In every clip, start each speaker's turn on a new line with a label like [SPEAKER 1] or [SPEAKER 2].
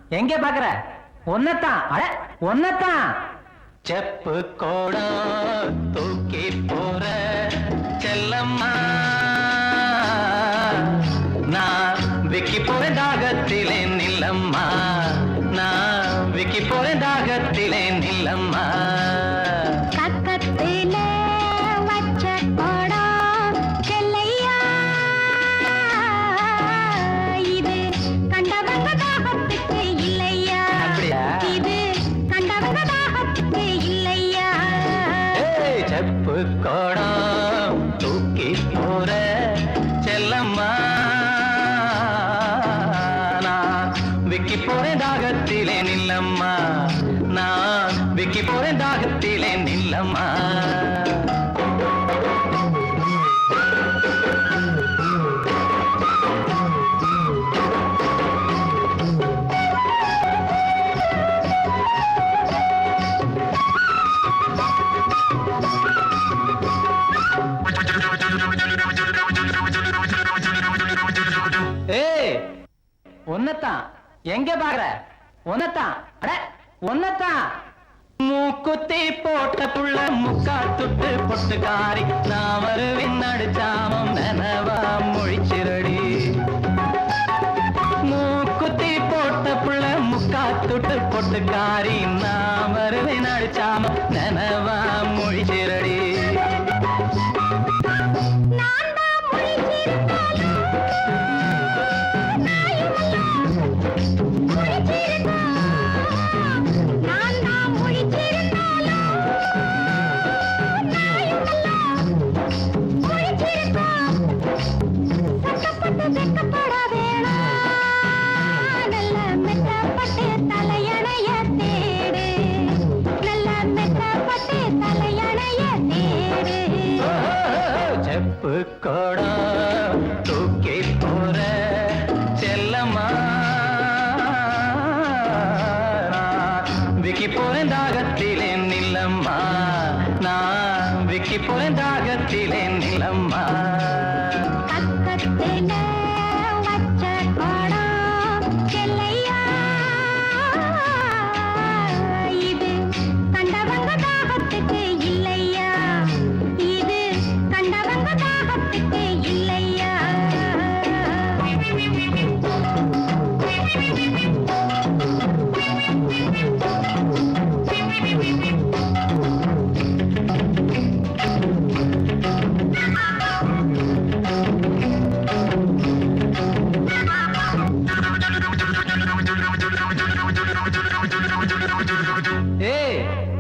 [SPEAKER 1] எங்க பாக்குற? ஒன்னத்தான். அட ஒன்னத்தான்.
[SPEAKER 2] செப்பு கோடம் தூக்கி போற செல்லம்மா, நான் விக்கி போறேன் தாகத்திலே நில்லம்மா, நான் விக்கி போறேன் தாகத்திலே நில்லம்மா. செப்பு கோடம் தூக்கி போற செல்லம்மா, நான் விக்கி போறேன் தாகத்திலே நில்லம்மா, நான் விக்கி போறேன் தாகத்திலே நில்லம்மா.
[SPEAKER 1] ஒன்னத்தான். எங்க பாக்குற? ஒன்னத்தான். அட ஒன்னத்தான்.
[SPEAKER 2] மூக்குத்தி போட்ட புள்ள முக்கா துட்டு பொட்டுக்காரி, நான் வருவின் அடிச்சாமம் நனவா மொழிச்சிரடி. மூக்குத்தி போட்ட புள்ள முக்கா துட்டு பொட்டுக்காரி, நான் வருவின் அடிச்சாமம் நனவா மொழிச்சிரடி. செப்பு கோடம் தூக்கி போற செல்லம்மா, விக்கி போறேன் தாகத்திலே நில்லம்மா, நான் விக்கி போறேன் தாகத்திலே நில்லம்மா.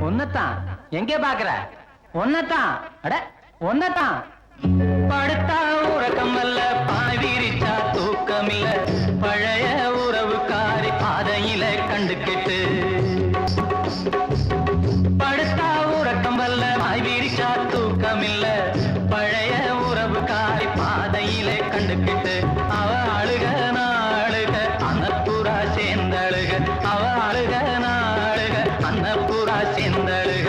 [SPEAKER 1] ஒன்னத்தான். எங்க பாக்குற? ஒன்னத்தான். அட ஒன்னத்தான்.
[SPEAKER 2] படுத்தா உறக்கம் அல்ல, பாய் விரிச்சா தூக்கம் இல்ல, பழைய உறவுக்காரி பாதையில கண்டுகிட்டு. படுத்தா உறக்கம் அல்ல, பாய் விரிச்சா தூக்கம் இல்ல, பழைய உறவுக்காரி பாதையில கண்டுகிட்டு. அவ அழுக நாளுக அன்னப்புறா சேர்ந்தழுக, அவ அழுக நாளுக அன்னப்புறா சேர்ந்தழுக.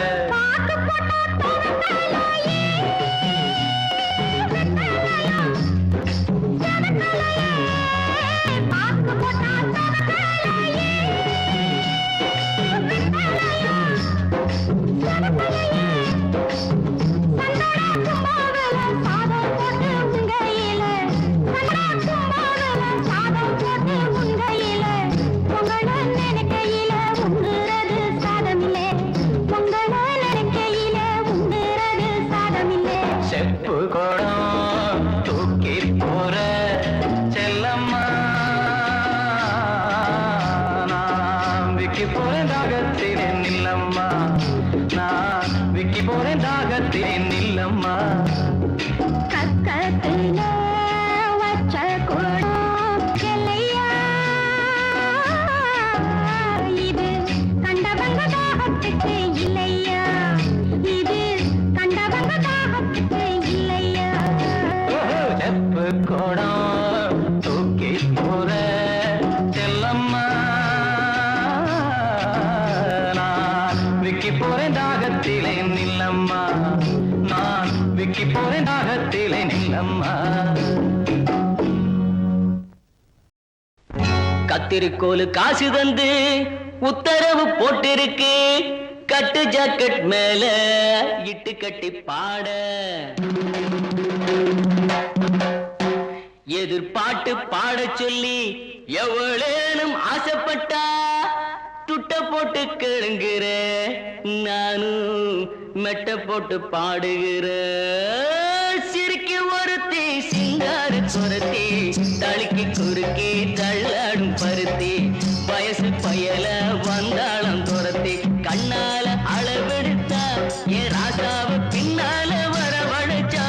[SPEAKER 2] செப்பு கோடம் தூக்கி போற செல்லம்மா, நான் விக்கி போறேன் தாகத்திலே நில்லம்மா, நான் விக்கி போறேன் தாகத்திலே நில்லம்மா. செப்பு கோடம் தூக்கி போற செல்லம்மா, நான் விக்கி போறேன் தாகத்திலே நில்லம்மா, நான் விக்கி போறேன் தாகத்திலே நில்லம்மா. கத்திரிக்கோலு காசு தந்து உத்தரவு போட்டிருக்கு கட்டு ஜாக்கெட் மேல இட்டு கட்டி பாட எதிர்பாட்டு பாட சொல்லி எவ்வளேனும் ஆசைப்பட்டா துட்ட போட்டு கேளுங்கிற நானும் மெட்ட போட்டு பாடுகிற சிரிக்கு ஒருத்தி சிங்காரு குரத்தி தளிக்கு குறுக்கி தள்ளாடும் பருத்தி வயசு பயல வந்தாளம் துரத்தி கண்ணால அளவெடுத்தா என் ராசாவ பின்னால வரவழைச்சா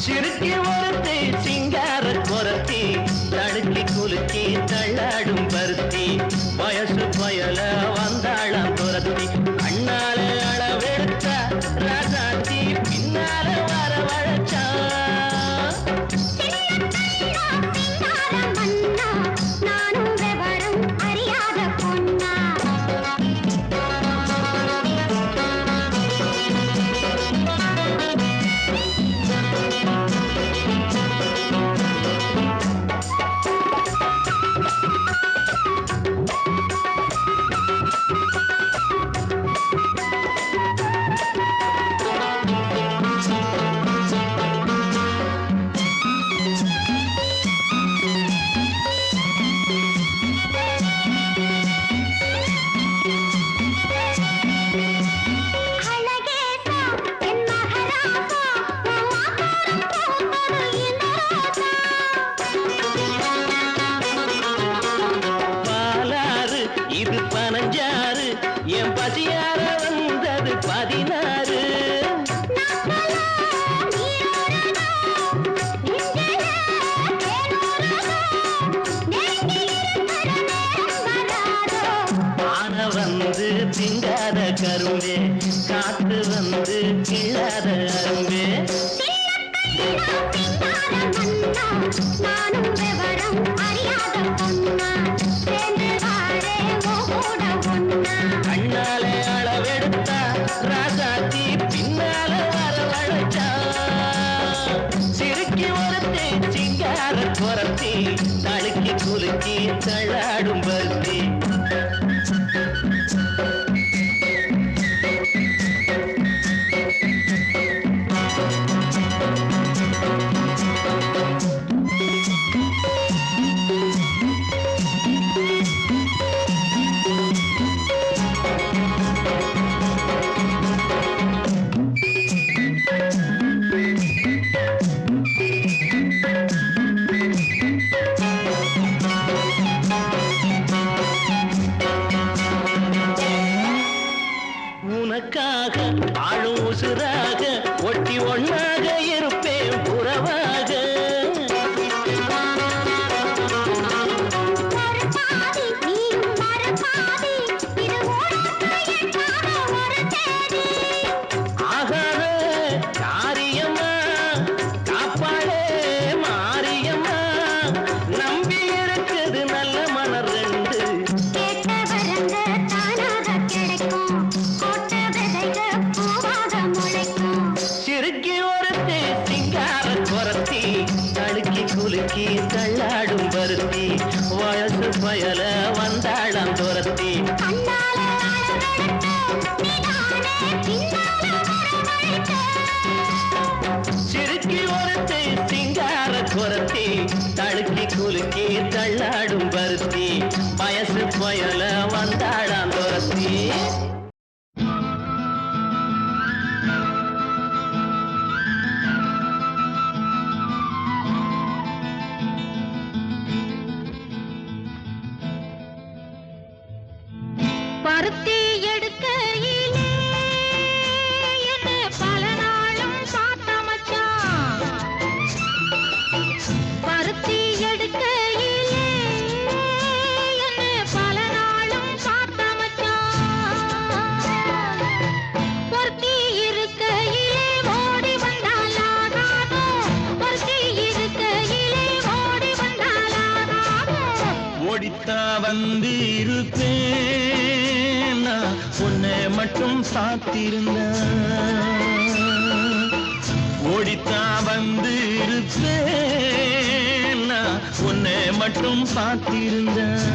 [SPEAKER 2] சிறுக்கி ஒருத்தி சிங்கார குரத்தி தடுக்கி குலுக்கி தள்ளாடும் பருத்தி வயசு பயல வந்தாளம் துரத்தி கண்ணால அளவெடுத்த ராசாத்தி பின்னால வரவழைச்சா இது 15 என் பசியார வந்தது 16 ஆன வந்து திங்காத கரும்பே காத்து வந்து கிள்ளாத அரும்பே நானும் விவரம் அறியாத பொண்ணா கண்ணாலே அளவெடுத்தா ராசாத்தி பின்னால வரவழைச்சா சிறுக்கி ஒருத்தி சிங்கார குரத்தி தடுக்கி குலுக்கி தள்ளாடும் பருத்தி உனக்காக ஆளும் உசுராக ஒட்டி ஒன்னாக இருப்பேன் புறவாக ஆகாத காரியம்மா காப்பாளே மாரியம்மா நம்பி இருக்குது நல்ல மலர் ரெண்டு சிறுக்கி ஒருத்தி சிங்கார குரத்தி தடுக்கி குலுக்கி தள்ளாடும் பருத்தி வயசு பயல வந்தாளம் துரத்தி சிறுக்கி ஒருத்தி சிங்கார குரத்தி தடுக்கி குலுக்கி தள்ளாடும் பருத்தி வயசு பயல வந்தாளம் துரத்தி வந்து இருப்பேன் நான் உன்னை மட்டும் சாத்திருந்தேன். ஓடித்தான் வந்து இருப்பேன் நான் உன்னை மட்டும் பார்த்திருந்தேன்.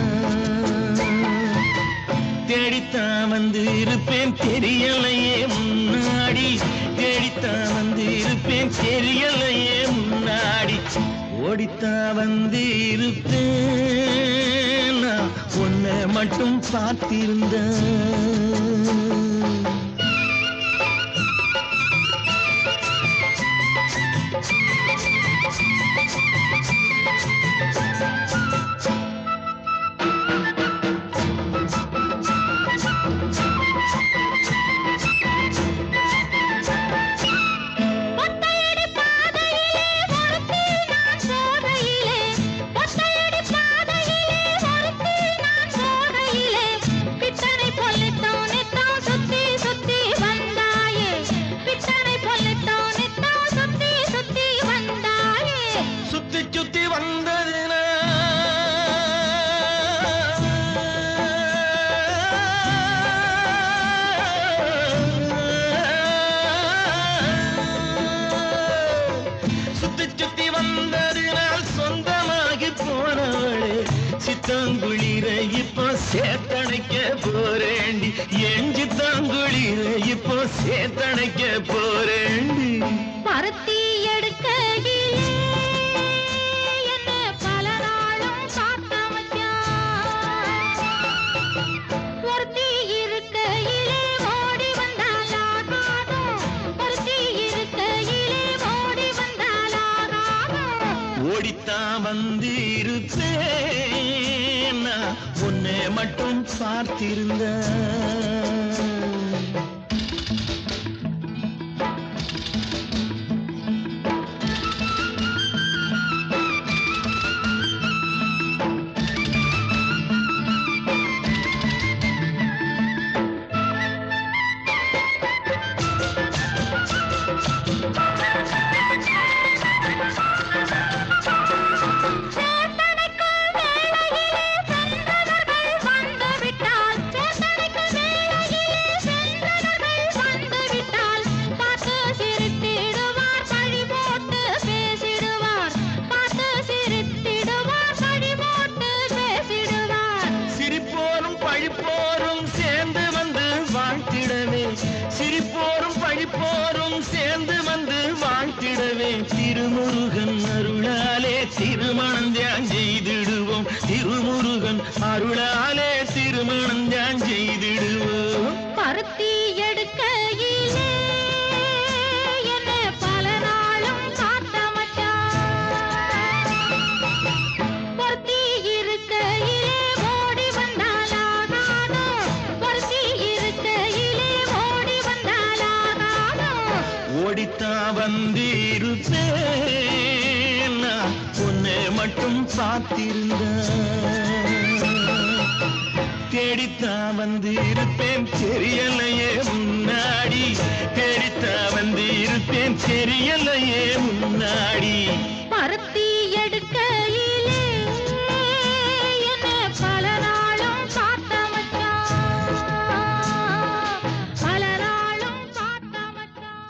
[SPEAKER 2] தேடித்தான் வந்து இருப்பேன் தெரியலையே முன்னாடி, தேடித்தான் வந்து இருப்பேன் தெரியலையே முன்னாடி. ஓடித்தான் வந்து இருப்பேன் நான் உன்னை மட்டும் பார்த்திருந்தேன். சித்தாங்குளிர இப்போ சேத்தணைக்க போறேண்டி, எஞ்சி தாங்குளிர இப்போ சேத்தணைக்க போறேண்டி.
[SPEAKER 3] பருத்தி எடுக்கையிலே என்ன பல நாளும் காத்த வச்சான். ஒருத்தி இருக்கையிலே ஓடி வந்தாலாகாதும், ஒருத்தி இருக்கையிலே ஓடி வந்தாலாகாதும்.
[SPEAKER 2] ஓடித்தான் வந்து இருப்பேன் நான் உன்னை மட்டும் பார்த்திருந்தேன். சிரிப்போரும் பழிப்போரும் சேர்ந்து வந்து வாழ்த்திடவே, திருமுருகன் அருளாலே திருமணம் தியான் செய்திடுவோம், திருமுருகன் அருளாலே திருமணம் தியான் செய்திடுவோம்.
[SPEAKER 3] பருத்தி எடுக்கையிலே என்ன பல நாளும் காத்த மச்சான். பொருத்தி இருக்கையிலே ஓடி வந்தாலாகாதும், பொருத்தி இருக்கையிலே ஓடி வந்தாலாகாதும்.
[SPEAKER 2] ஓடித்தான் வந்து இருப்பேன் நான் உன்னை மட்டும் பார்த்திருந்தேன். தேடித்தான் வந்து இருப்பேன் தெரியலையே முன்னாடி, தேடித்தான் வந்து இருப்பேன் தெரியலையே முன்னாடி.
[SPEAKER 3] பருத்தி எடுக்கையிலே என்ன பல நாளும் காத்த மச்சான், பல நாளும் காத்த மச்சான்.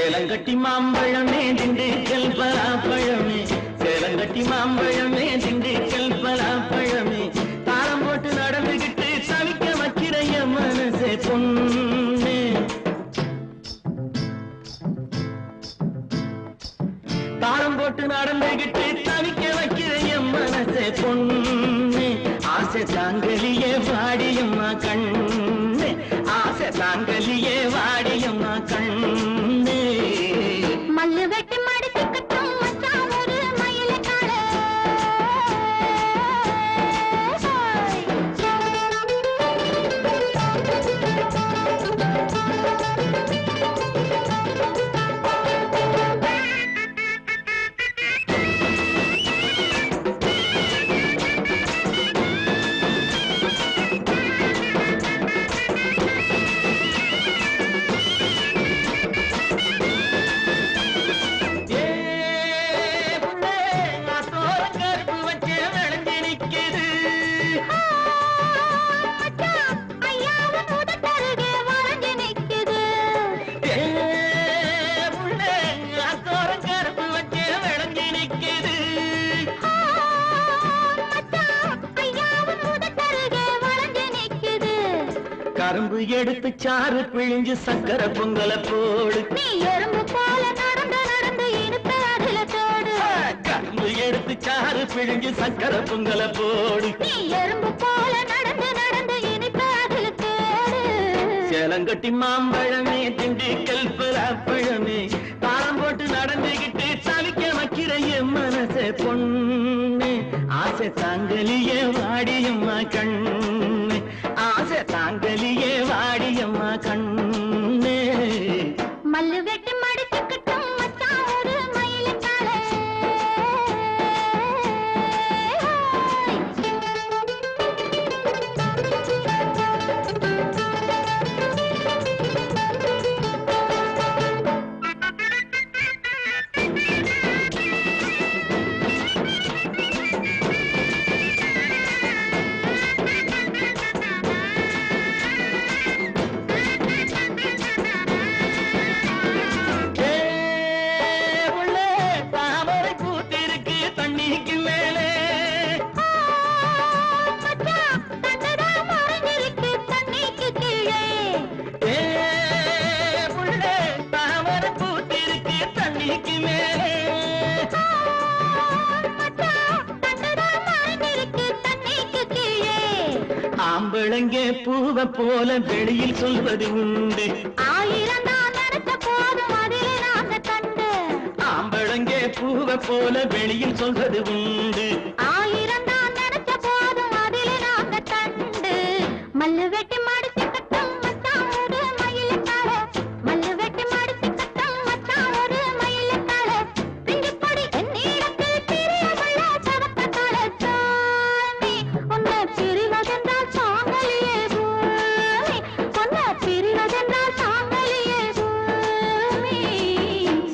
[SPEAKER 2] சேலங்கட்டி மாம்பழமே திண்டுக்கல் பலாப்பழமே சேலங்கட்டி மாம்பழமே திண்டுக்கல் பலாப்பழமே தாளம் போட்டு நடந்துகிட்டு தவிக்க வைக்கிற என் மனசே பொண்ணு தாளம் போட்டு நடந்துகிட்டு தவிக்க வைக்கிற என் மனசே பொண்ணு ஆசை தாங்கலியே வாடியம்மா கண்ணு ஆசை தாங்கலியே வாடியம்மா கண்ணு
[SPEAKER 3] மல்லு வெட்டி மடிச்சுக்கட்டும் மச்சான் ஒரு மயிலக்கால
[SPEAKER 2] கரும்பு எடுத்து சாறு பிழிஞ்சு சக்கரை பொங்கல போடு
[SPEAKER 3] நீ எறும்பு போல நடந்து நடந்து இனிப்ப அதுல தோடு
[SPEAKER 2] கரும்பு எடுத்து சாறு பிழிஞ்சு சக்கரை பொங்கல போடு
[SPEAKER 3] நீ எறும்பு போல நடந்து நடந்து இனிப்ப அதுல தோடு
[SPEAKER 2] சேலங்கட்டி மாம்பழமே திண்டுக்கல் பலாப்பழமே தாளம் போட்டு நடந்துகிட்டு தவிக்க வைக்கிற என் மனசே பொண்ணு ஆசை தாங்கலியே வாடியம்மா கண்ணு ஆசை தாங்கலியே வாடியம்மா கண்ணு
[SPEAKER 3] மல்லு வெட்டி மடிச்சுக்கட்டும் மச்சான் ஒரு மயிலக்கால
[SPEAKER 2] ஆம்பளங்கே பூவ போல வெளியில் சொல்வது உண்டு
[SPEAKER 3] ஆயிரம் தான் நடத்த போதும் அதிலே நாங்க கண்டு
[SPEAKER 2] ஆம்பளங்கே பூவ போல வெளியில் சொல்வது உண்டு
[SPEAKER 3] ஆயிரம் தான் நடத்த போதும் அதிலே நாங்க கண்டு மல்லு வெட்டி மடிச்சுக்கட்டும் மச்சான் ஒரு மயிலக்கால மல்லு வெட்டி மடிச்சுக்கட்டும் மச்சான் ஒரு மயிலக்கால பிஞ்சு பொடி என்னிடத்தில் பிரியமுள்ள சவக்கத்தால சாமி உன்னை பிரிவதென்றால் சாங்கலியே பூமி உன்னை பிரிவதென்றால் சாங்கலியே பூமி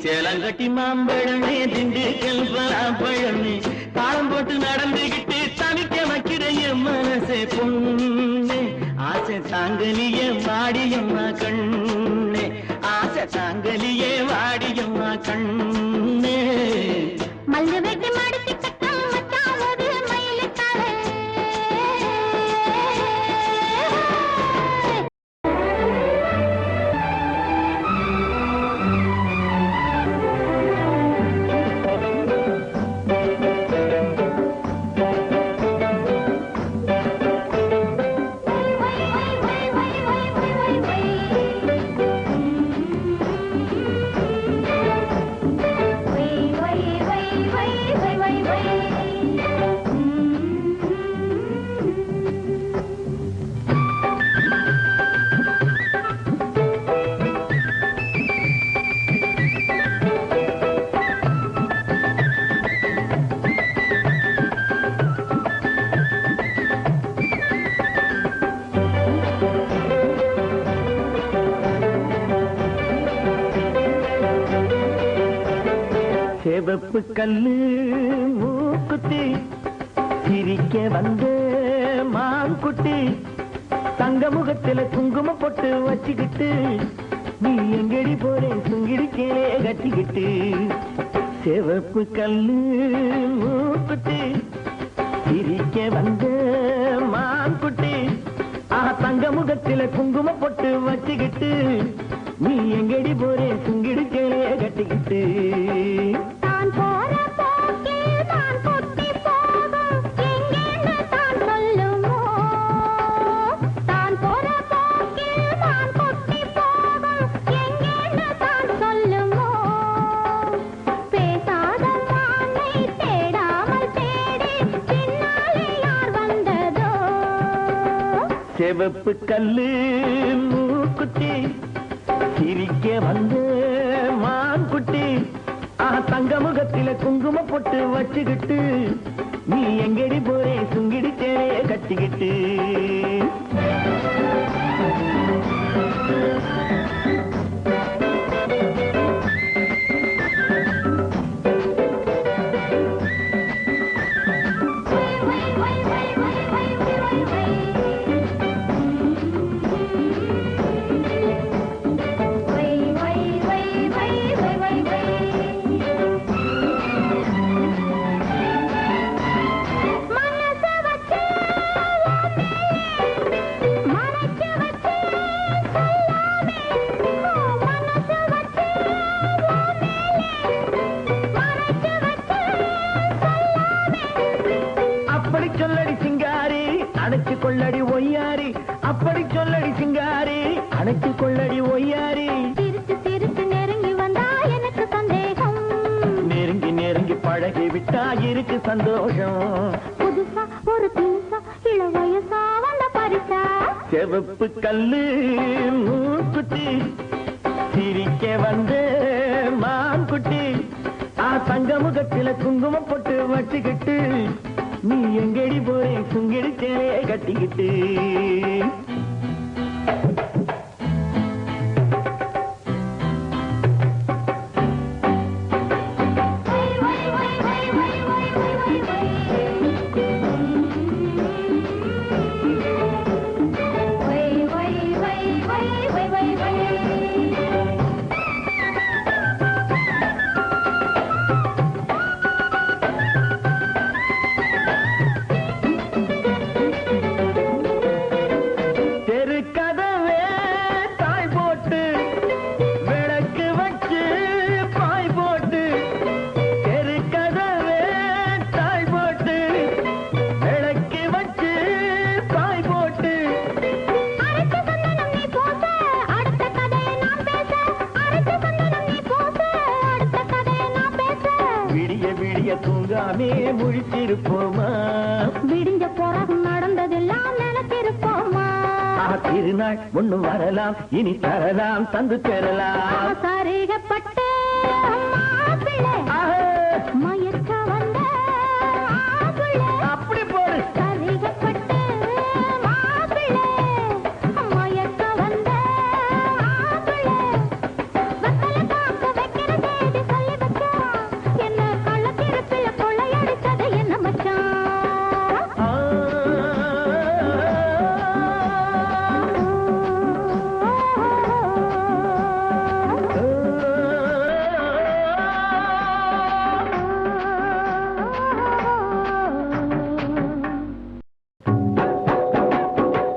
[SPEAKER 2] சேலங்கட்டி மாம்பழமே திண்டுக்கல் பலாப்பழமே தாளம் போட்டு நடந்துகிட்டு தவிக்க வைக்கிற என் மனசே பொண்ணு ஆசை தாங்கலியே வாடியம்மா கண்ணு ஆசை தாங்கலியே வாடியம்மா கண்ணு
[SPEAKER 3] மல்லு வெட்டி மடிச்சுக்கட்டும் மச்சான் ஒரு மயிலக்கால
[SPEAKER 2] செவப்பு கல்லு மூக்குத்தி சிரிக்க வந்த மான்குட்டி தங்க முகத்துல குங்கும பொட்டு வச்சுக்கிட்டு நீ எங்கடி போறே சுங்கிடிக்கேலே கட்டிக்கிட்டு சிவப்பு கல்லு மூக்குத்தி சிரிக்க வந்த மான்குட்டி தங்க முகத்தில குங்கும பொட்டு வச்சுக்கிட்டு நீ எங்கடி போறே சுங்கிடிக்கேலே கட்டிக்கிட்டு
[SPEAKER 3] தான் போற போக்கில் நான் கொட்டி போகும் எங்கேன்னு தான் சொல்லுமோ தான் போற போக்கில் நான் கொட்டி போகும் எங்கேன்னு தான் சொல்லுமோ பேசாத மானை தேடாமல் தேடி பின்னாலே யார் வந்ததோ
[SPEAKER 2] சிவப்பு கல்லு மூக்குத்தி சிரிக்க வந்து மான்குட்டி தங்க முகத்தில குங்கும பொட்டு வச்சுக்கிட்டு நீ எங்கடி போறே சுங்கிடிச்சே கட்டிக்கிட்டு அணைச்சு கொள்ளடி ஒய்யாரி அப்படி சொல்லடி சிங்காரி அணைச்சு கொள்ளடி ஒய்யாரி
[SPEAKER 3] சிரிச்சு சிரிச்சு நெருங்கி வந்தா எனக்கு சந்தேகம்
[SPEAKER 2] நெருங்கி நெருங்கி பழகி விட்டா இருக்கு சந்தோஷம்
[SPEAKER 3] புதுசா ஒரு தினுசா இள வயசா வந்த பரிசா
[SPEAKER 2] சிவப்பு கல்லு மூக்குத்தி சிரிக்க வந்து மான்குட்டி தங்க முகத்தில குங்குமம் போட்டு வச்சுக்கிட்டு நீ எங்கடி போறே சுங்கிடிச்சே கட்டிக்கிட்டு தூங்காமே முழித்திருப்போமா
[SPEAKER 3] விடிஞ்ச பிறகு நடந்ததெல்லாம் நினைத்திருப்போமா
[SPEAKER 2] திருநாள் ஒண்ணு வரலாம் இனி தரலாம் தந்து பெறலாம்
[SPEAKER 3] சரிகப்பட்டு மயக்க வந்த
[SPEAKER 2] அப்படி போடு
[SPEAKER 3] சரிகப்பட்டு மயக்க வந்த என்ன கள்ளத்திருப்பில கொள்ளையடிச்சது என்ன மச்சான்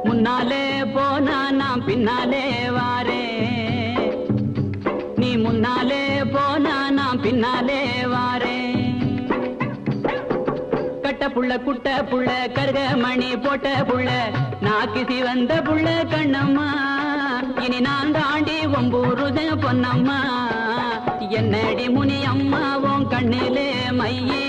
[SPEAKER 1] முன்னாலே போனா நான் பின்னாலே வாரே நீ முன்னாலே போனா நான் பின்னாலே வாரே கட்ட புள்ள குட்ட புள்ள கருக மணி போட்ட புள்ள நாக்கிசி வந்த புள்ள கண்ணம்மா இனி நான் தாண்டி ஒம்பூருத பொன்னம்மா என்னடி முனி அம்மா உன் கண்ணிலே மையே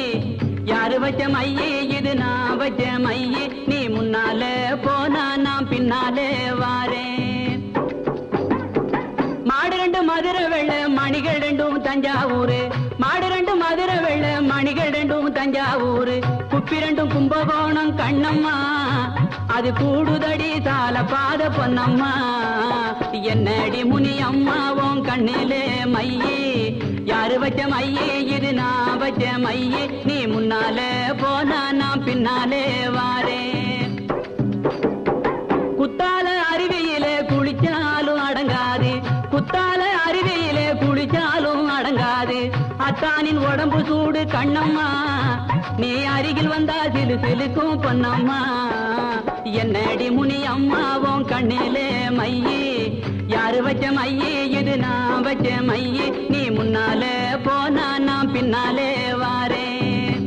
[SPEAKER 1] யாரு வச்ச மையே இது நான் வச்ச மையே நீ முன்னாலே போனா நான் பின்னாலே வாரேன் மாடு ரெண்டு மதுரை வெள்ள மணிகள் ரெண்டும் தஞ்சாவூரு மாடு ரெண்டு மதுரை வெள்ள மணிகள் ரெண்டும் தஞ்சாவூரு குப்பி ரெண்டும் கும்பகோணம் கண்ணம்மா அது கூடுதடி சால பாத பொன்னம்மா என்னடி முனி அம்மா உன் கண்ணிலே மையே யாரு வச்ச மையே இது நான் வச்ச மையே நீ முன்னாலே போனா நான் பின்னாலே வாரேன் குத்தால அருவியிலே குளிச்சாலும் அடங்காது குத்தால அத்தானின் உடம்பு சூடு கண்ணம்மா நீ அருகில் வந்தா சிலு சிலுக்கும் பொன்னம்மா என்னடி முனி அம்மாவும் கண்ணிலே மையே யாரு வச்ச மையே இது நான் வச்ச மையே நீ முன்னாலே போனா நான் பின்னாலே வாரேன்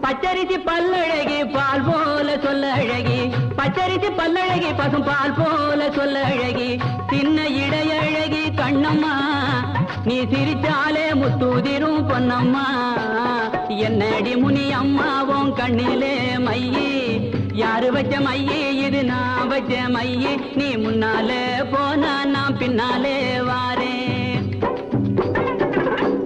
[SPEAKER 1] பச்சரிசி பல்லழகி பால் போல சொல்ல அழகி பச்சரிசி பல்லழகி பசும் பால் போல சொல்ல அழகி சின்ன இடையழகி கண்ணம்மா நீ சிரிச்சாலே முத்தூதிரும் பொன்னம்மா என்னடி முனி அம்மாவும் கண்ணிலே மையே யாரு வச்ச மையே இது நான் வச்ச மையே நீ முன்னாலே போனா நான் பின்னாலே வாரேன்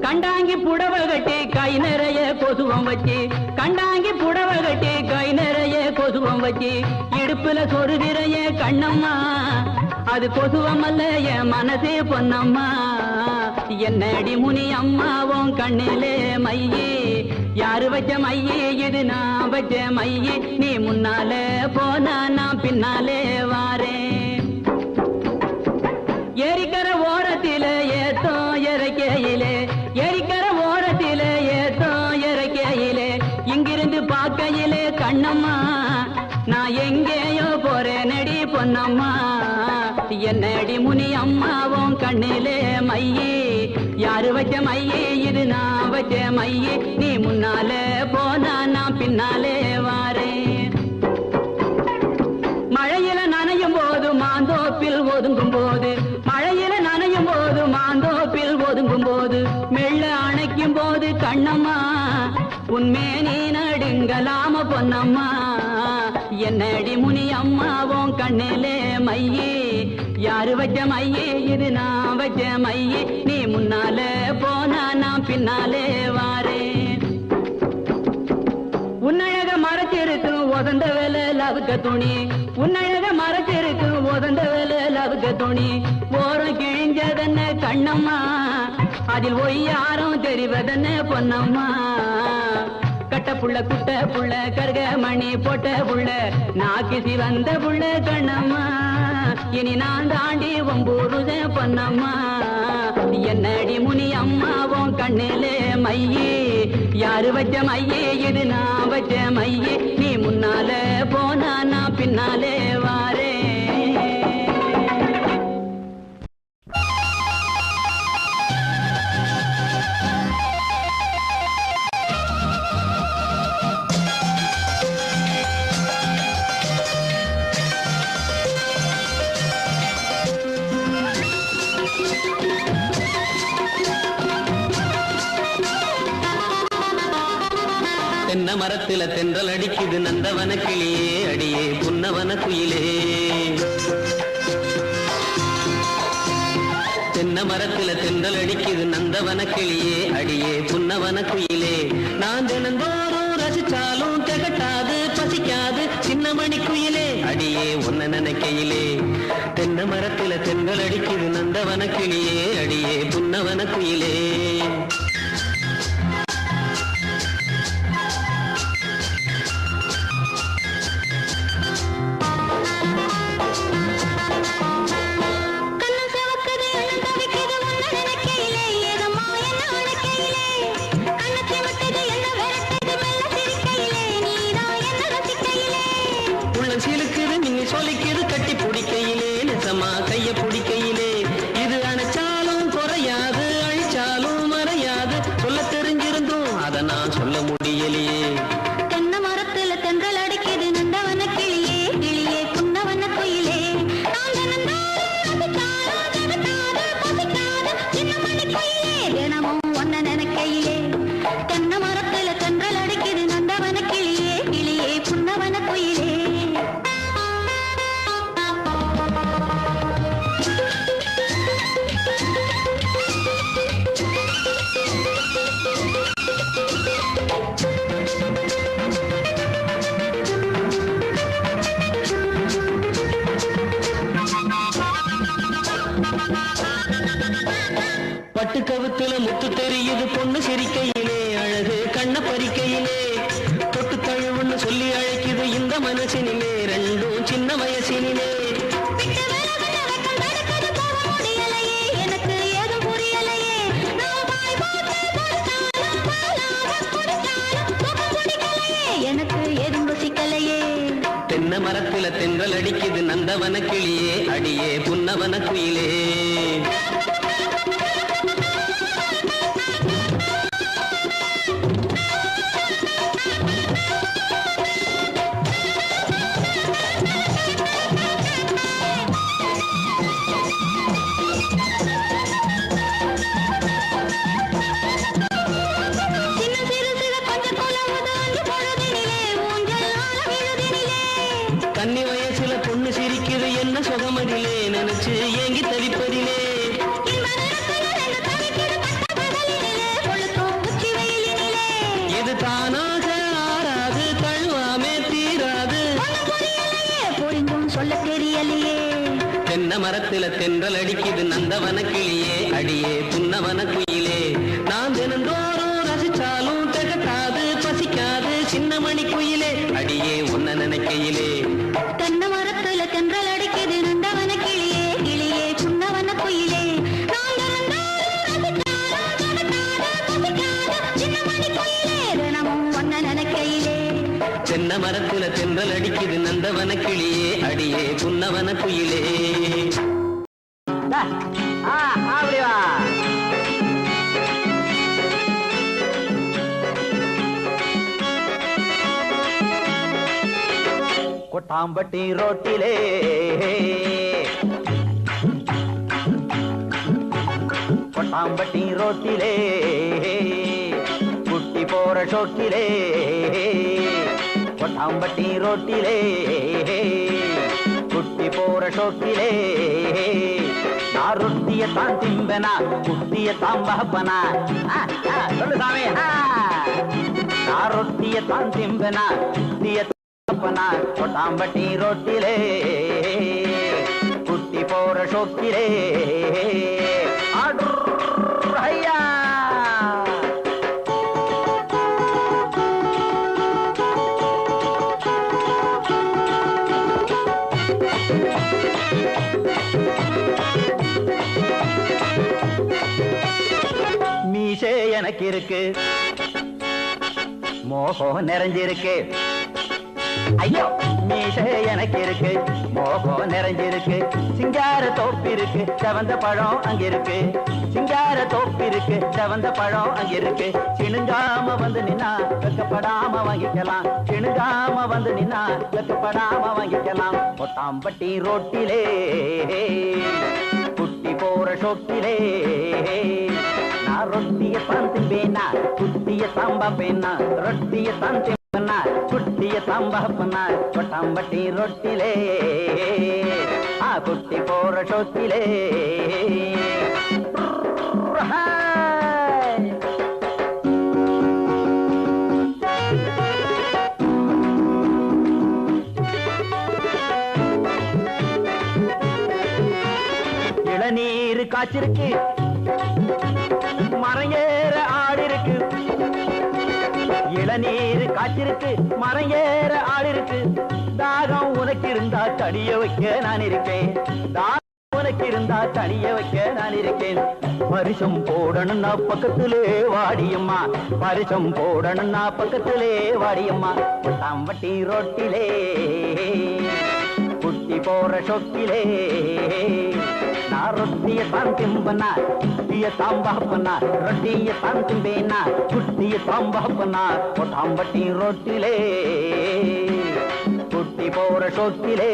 [SPEAKER 1] கண்டாங்கி புடவ கட்டி கை நிறைய கொசுவம் வச்சு கண்டாங்கி புடவ கட்டி கை நிறைய கொசுவம் வச்சு இடுப்புல சொருகிறைய கண்ணம்மா அது கொசுவம் அல்ல என் மனசே பொன்னம்மா என்னடி முனி அம்மாவும் கண்ணிலே மையே யாரு வச்ச மையே இது நான் வச்ச மையே நீ முன்னாலே போனா நான் பின்னாலே வாரேன் ஏரிக்கர ஓரத்தில ஏத்தோ இறக்கையிலே ஏரிக்கர ஓரத்தில ஏத்தோ இறக்கையிலே இங்கிருந்து பார்க்கையிலே கண்ணம்மா நான் எங்கேயோ போறேனடி பொன்னம்மா என்னடி முனி அம்மாவும் கண்ணிலே மையே யாரு வச்ச மையே இது நான் வச்ச மையே நீ முன்னாலே போனா நான் பின்னாலே வாரேன் மழையில நனையும் போது மாந்தோப்பில் ஒதுங்கும் போது மழையில நனையும் போது மாந்தோப்பில் ஒதுங்கும் போது மெல்ல அணைக்கும் போது கண்ணம்மா உன்மே நீ நடுங்கலாம பொன்னம்மா என்னடி முனி அம்மாவும் கண்ணிலே மையே யாரு வச்ச மையே இது நான் வச்ச மையே நீ முன்னாலே போனா நான் பின்னாலே வாரேன் உன்னழக மறைச்சிருக்கு உதந்த வேலை லவுக்க துணி உன்னழக மறைச்சிருக்கு உதந்த வேலை லவுக்க துணி ஓரம் கிழிஞ்சதென்ன கண்ணம்மா அதில் ஒய்யாரும் தெரிவதென்ன பொன்னம்மா கட்ட புள்ள குட்ட புள்ள கருக மணி போட்ட புள்ள நாக்கிசி வந்த புள்ள கண்ணம்மா இனி நான் தாண்டி ஒம்பூருத பொன்னம்மா என்னடி முனி அம்மாவும் கண்ணிலே மையே யாரு வச்ச மையே இது நான் வச்ச மையே நீ முன்னாலே போனா நான் பின்னாலே வாரேன் தென்ன மரத்துல தென்றல் அடிக்குது நந்தவன கிளியே அடியே புன்னவன குயிலே தென்ன மரத்துல தென்றல் அடிக்குது நந்தவன கிளியே அடியே புன்னவன குயிலே நான் தினந்தோறும் ரசிச்சாலும் திகட்டாது பசிக்காது சின்னமணி குயிலே அடியே உன்ன நினைக்கையிலே தென்ன மரத்துல தென்றல் அடிக்குது நந்தவன கிளியே அடியே புன்னவன குயிலே சொல்லிக்கிறது கட்டி பிடிக்கையிலே நிசமா கைய பிடிக்கையிலே இது அணைச்சாலும் குறையாது அழிச்சாலும் மறையாது சொல்ல தெரிஞ்சிருந்தும் அதை நான் சொல்ல முடியலையே தென்ன மரத்துல தென்றல் அடிக்குது நந்தவன கிளியே கிளியே புன்னவன குயிலே தினமும் ஒன்ன நினைக்கையிலே தென்ன மரத்துல தென்றல் அடிக்குது நந்தவன கிளியே கிளியே புன்னவன குயிலே பட்டு கவுத்துல முத்து தெரியுது பொண்ணு சிரிக்கையிலே அழகு கண்ண பறிக்கையிலே தொட்டு தழுவுன்னு சொல்லி அழைக்குது இந்த மனசினிலே ரெண்டும் சின்ன வயசினிலே எனக்கு ஏதும் புரியலையே
[SPEAKER 4] தென்றல் அடிக்குது நந்தவன கிளியே அடியே புன்னவன குயிலே. கன்னி வயசுல பொண்ணு சிரிக்குது என்ன சுகமதிலே நினைச்சு ஏங்கி தவிப்பதிலே. இது தானாக ஆறாது தழுவாமே தீராது
[SPEAKER 3] சொல்ல தெரியலையே.
[SPEAKER 4] தென்னை மரத்துல தென்றல் அடிக்குது நந்தவன கிளியே அடியே புன்னவன குயிலே. நான் தினந்தோறும் ரசிச்சாலும் திகட்டாது பசிக்காது சின்னமணி குயிலே அடியே உன்ன நினைக்கையிலே.
[SPEAKER 3] தென்னை மரத்துல தென்றல் அடிக்குது நந்தவன கிளியே கிளியே சுண்ணவன குயிலே.
[SPEAKER 4] தென்னை மரத்துல தென்றல் அடிக்குது நந்தவன கிளியே அடியே புன்னவன குயிலே.
[SPEAKER 2] அப்படிவா கொட்டாம்பட்டி ரோட்டிலே கொட்டாம்பட்டி ரோட்டிலே குட்டி போற ஷோக்கிலே. கொட்டாம்பட்டி ரோட்டிலே குட்டி போற ஷோக்கிலே. நான் ரொட்டிய தான் திம்பனா குட்டிய தான் பகப்பனா. சொல்லு சாமி. நான் ரொட்டிய தான் திம்பனா குட்டிய பகப்பனா. கொட்டாம்பட்டி ரோட்டிலே குட்டி போற ஷோக்கிலே. ஐயா மீசே எனக்கு இருக்கு மோகம் நிறைஞ்சிருக்கு. ஐயோ மீசே எனக்கு இருக்கு மோகம் நிறைஞ்சிருக்கு. சிங்கார தோப்பு இருக்கு செவந்த பழம் அங்கிருக்கு. சிங்கார தோப்பு இருக்கு செவந்த பழம் அங்கிருக்கு. சிணுங்காம வந்து நின்னா வெக்கப்படாம வாங்கிக்கலாம். சிணுங்காம வந்து நின்னா வெக்கப்படாம வாங்கிக்கலாம். கொட்டாம்பட்டி ரோட்டிலே குட்டி போற ஷோக்கிலே. நான் ரொட்டிய தான் திம்பேனா குட்டிய தாம்பா பேனா. ரொட்டிய தான் திம்பனா குட்டிய தாம்பா பண்ணா. கொட்டாம்பட்டி ரொட்டிலே குட்டி போற ஷோக்கிலே. இளநீர் காய்ச்சிருக்கு மறையேற ஆடிருக்கு. இளநீர் காய்ச்சிருக்கு மறையேற ஆடிருக்கு. தாகம் உனக்கு இருந்தா தடிய வைக்க நான் இருக்கேன். தாகம் உனக்கு இருந்தா தடிய வைக்க நான் இருக்கேன். பரிசம் போடணும்னா பக்கத்திலே வாடியம்மா. பரிசம் போடணும்னா பக்கத்திலே வாடியம்மா. கொட்டாம்பட்டி ரோட்டிலே குட்டி போற ஷோக்கிலே. நான் ரொட்டிய தான் திம்பனா குட்டிய தாம்பா. ரொட்டிய தான் திம்பேனா குட்டிய தாம்பா. கொட்டாம்பட்டி ரோட்டிலே குட்டி போற ஷோக்கிலே.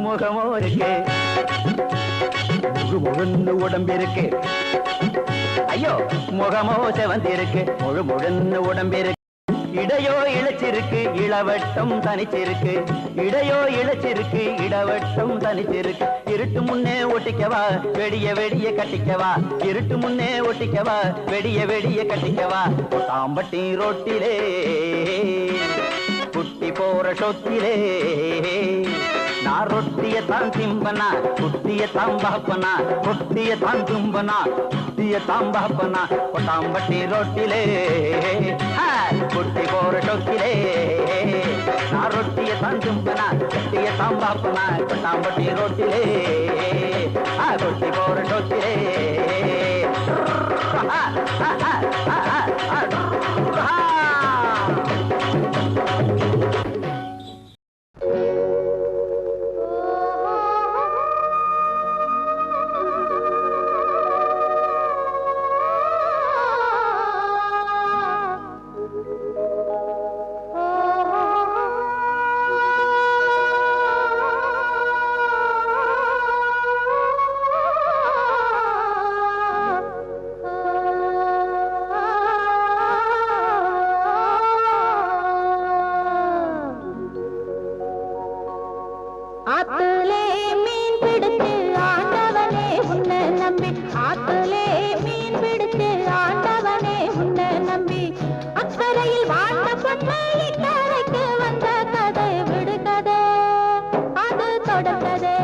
[SPEAKER 2] முகமோ இருக்கு முழு உடம்பு இருக்கு. ஐயோ முகமோ செவந்திருக்கு முழு முழு உடம்பு இருக்கு. இடையோ இழைச்சிருக்கு இளவட்டம் தனிச்சிருக்கு. இடையோ இழைச்சிருக்கு இடவட்டம் தனிச்சிருக்கு. இருட்டு முன்னே ஒட்டிக்கவா வெடிய வெடிய கட்டிக்கவா. இருட்டு முன்னே ஒட்டிக்கவா வெடிய வெடிய கட்டிக்கவா. கொட்டாம்பட்டி ரோட்டிலே குட்டி போற ஷோக்கிலே. நான் ரொட்டிய தான் திம்பனா குட்டிய தாம்பா. ரொட்டிய தான் தும்பனா குட்டிய தாம்பா. கொட்டாம்பட்டி ரோட்டிலே குட்டி போற டொக்கிலே நான் ரொட்டிய தந்தும்பனா கட்டிய தாம்பாப்பனா கொட்டாம்பட்டி ரொட்டிலே குட்டி போற டொக்கிலே
[SPEAKER 3] ஆத்துலே மீன் பிடிச்சு ஆண்டவனே உன்னை நம்பி ஆத்துலே மீன் பிடிச்சு ஆண்டவனே உன்னை நம்பி அக்கறையில் வாழ்ந்த பொண்ணை இக்கரைக்கு வந்த கதை விடுகதை அது தொடர்கதை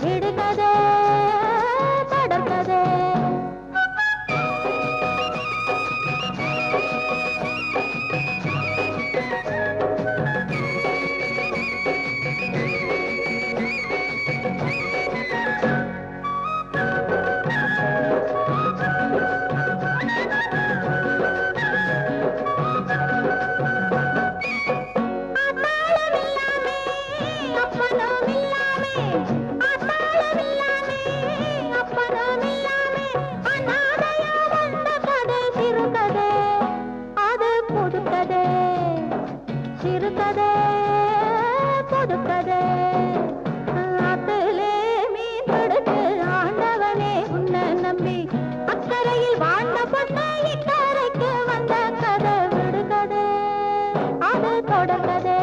[SPEAKER 3] விடுகதை தொடர்கதை சிறுகதை புதுக்கதை ஆத்துலே மீன் பிடிச்சு ஆண்டவனே உன்னை நம்பி அக்கறையில் வாழ்ந்த பொண்ணை இக்கரைக்கு வந்த கதை விடுகதை அது தொடர்கதை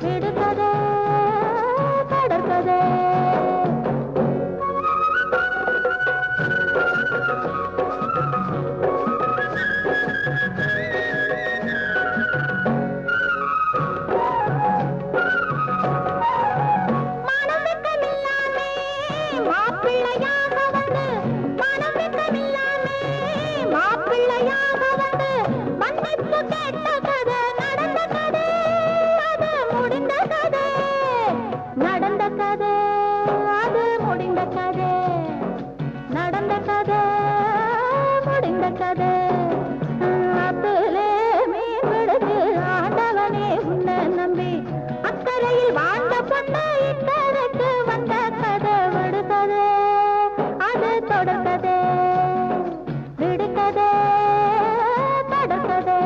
[SPEAKER 3] விடுகதை தொடர்கதை நடந்த கதை அது முடிந்த கதை நடந்த கதை முடிந்த கதை ஆத்துலே மீன் பிடிச்சு ஆண்டவனே உன்னை நம்பி அக்கறையில் வாழ்ந்த பொண்ணை இக்கரைக்கு வந்த கதை விடுகதை அது தொடர்கதை விடுகதை தொடர்கதை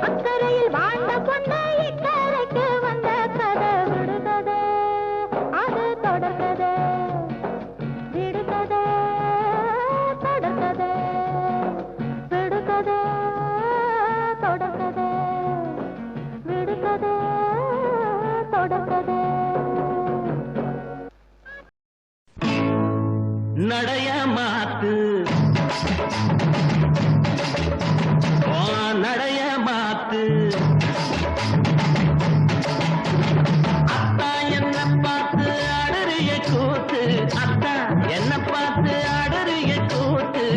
[SPEAKER 3] அக்கறையில் வாழ்ந்த பொண்ணை இக்கரைக்கு வந்த கதை விடுகதை அது தொடர்கதை விடுகதை தொடர்கதை விடுகதை தொடர்கதை விடுகதை தொடர்கதை
[SPEAKER 4] நடைய மாத்து நடைய மாத்து அத்தா என்ன பார்த்து அடறிய கூத்து அத்தா என்ன பார்த்து அடறிய கூத்து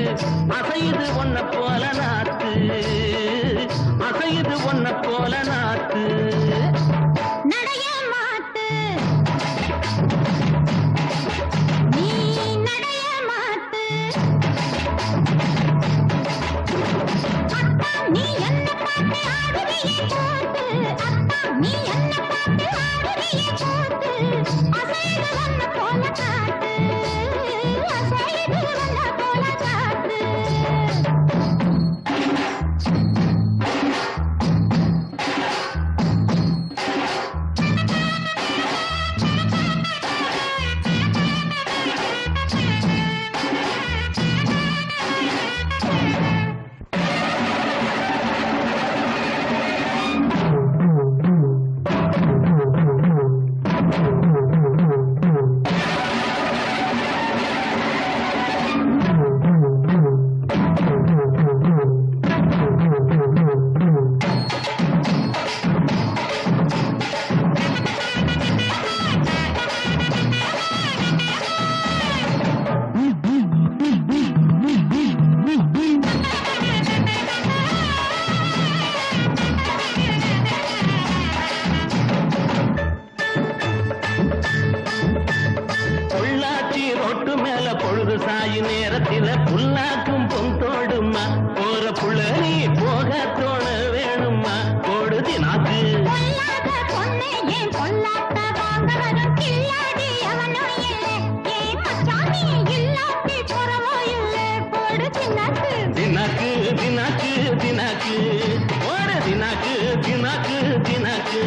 [SPEAKER 4] அசையுது ஒன்ன போல நாத்து அசையுது ஒன்ன போல நாத்து
[SPEAKER 3] நடைய மாத்து நீ நடைய மாத்து
[SPEAKER 4] பொட்டு மேல பொழுது சாயி நேரத்தில புல்லாக்கும் பொந்தோடுமா போற புள்ள நீ போக தோண வேணுமா போடுதி நாக்கு
[SPEAKER 3] பொல்லாத பொண்ணு ஏன் பொல்லாத வாங்கவரும் கில்லாடி அவனோ இல்லை ஏன் மச்சான் நீ இல்லாட்டி புறவோ இல்லை போடு தின்னாக்கு
[SPEAKER 4] தினாக்கு தினாக்கு தினாக்கு ஓடு தினாக்கு தினாக்கு தினாக்கு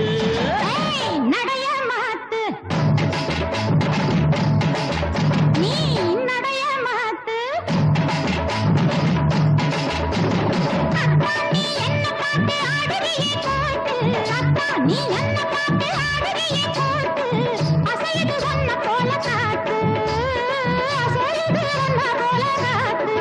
[SPEAKER 3] நடைய மாத்து நீ நடைய மாத்து அத்தா நீ என்ன பார்த்து ஆடுறியே போட்டு அத்தா நீ என்ன பார்த்து ஆடுறியே போட்டு அசையுது ஒன்ன போல காத்து அசையுது ஒன்ன போல காத்து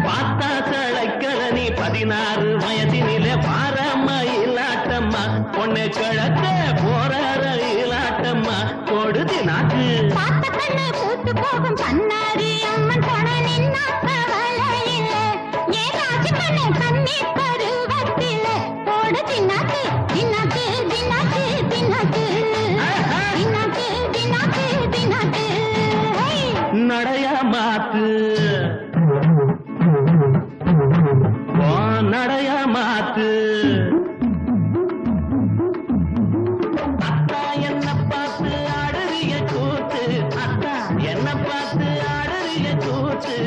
[SPEAKER 4] பார்த்தா சளைக்கல நீ 16 வயதினிலே பாரமயிலாட்டம்மா பொண்ணு கிழக்க போற ரயிலாட்டம்மா போடுதி நாக்கு
[SPEAKER 3] பார்த்த கண்ணு பூத்து போகும் கண்ணாடி அம்மன் போன நின்னா கவலையில்ல ஏ ராஜு கண்ணு கண்ணி பருவத்தில போடு தின்னாக்கு தின்னாக்கு தின்னாக்கு தின்னாக்கு தின்னாக்கு தின்னாக்கு தின்னாக்கு
[SPEAKER 4] நடைய மாத்து ஓ நடைய மாத்து அத்தா என்ன பார்த்து ஆடுறிய கூத்து அத்தா என்ன பார்த்து ஆடுறிய கூத்து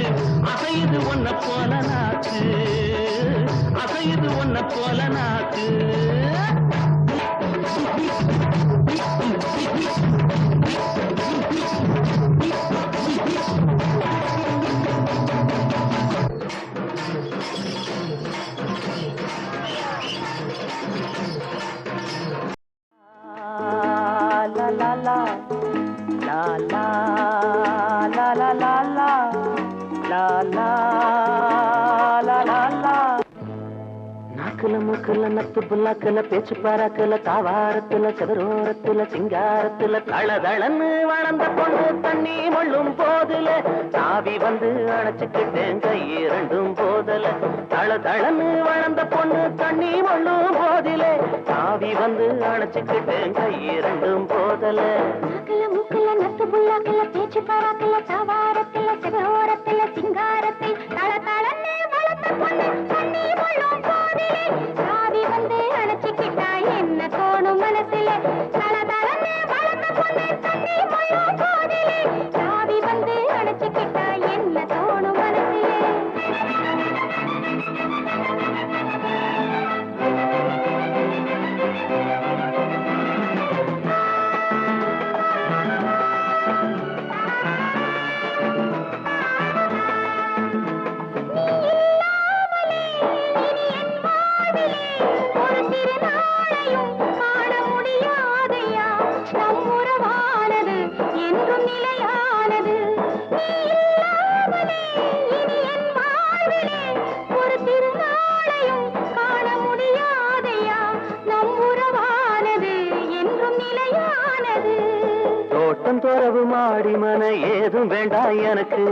[SPEAKER 4] அசையுது ஒன்ன போல நாக்கு அசையுது ஒன்ன போல நாக்கு
[SPEAKER 2] la la la la la la la la la la la la la la நாக்குல மூக்குல நத்து புல்லாக்குல பேச்சு பாராக்குல தாவாரத்துல செவரோரத்துல சிங்காரத்துல தளதளன்னு வளர்ந்த பொண்ணு தண்ணி மொள்ளும் போதுல தாவி வந்து அணைச்சுக்கிட்டேன் கை இரண்டும் போதல தளதளன்னு வளர்ந்த பொண்ணு தண்ணி மொள்ளும் போதிலே தாவி வந்து அணைச்சுக்கிட்டேன் கை இரண்டும் போதல
[SPEAKER 3] நாக்குல மூக்குல நத்து புல்லாக்குல பேச்சு பாராக்குல தாவாரத்துல செவரோரத்துல சிங்காரத்தில் தளதளன்னு வளர்ந்த பொண்ணு தண்ணி மொள்ளும் போதிலே தாவி வந்து அணைச்சுக்கிட்டா என்ன தோணும் மனசுல தளதளன்னு வளர்ந்த பொண்ணு தண்ணி மொள்ளும் போதிலே தாவி வந்து அணைச்சுக்கிட்டா என்ன தோணும் மனசுல ஒரு திருநாளையும் காண முடியாதையா நம் உறவானது என்றும் நிலையானது நீ இல்லாமலே இனி என் வாழ்விலே ஒரு திருநாளையும் காண முடியாதையா நம் உறவானது என்றும் நிலையானது
[SPEAKER 2] தோட்டம் துறவு மாடி மன ஏதும் வேண்டாம் எனக்கு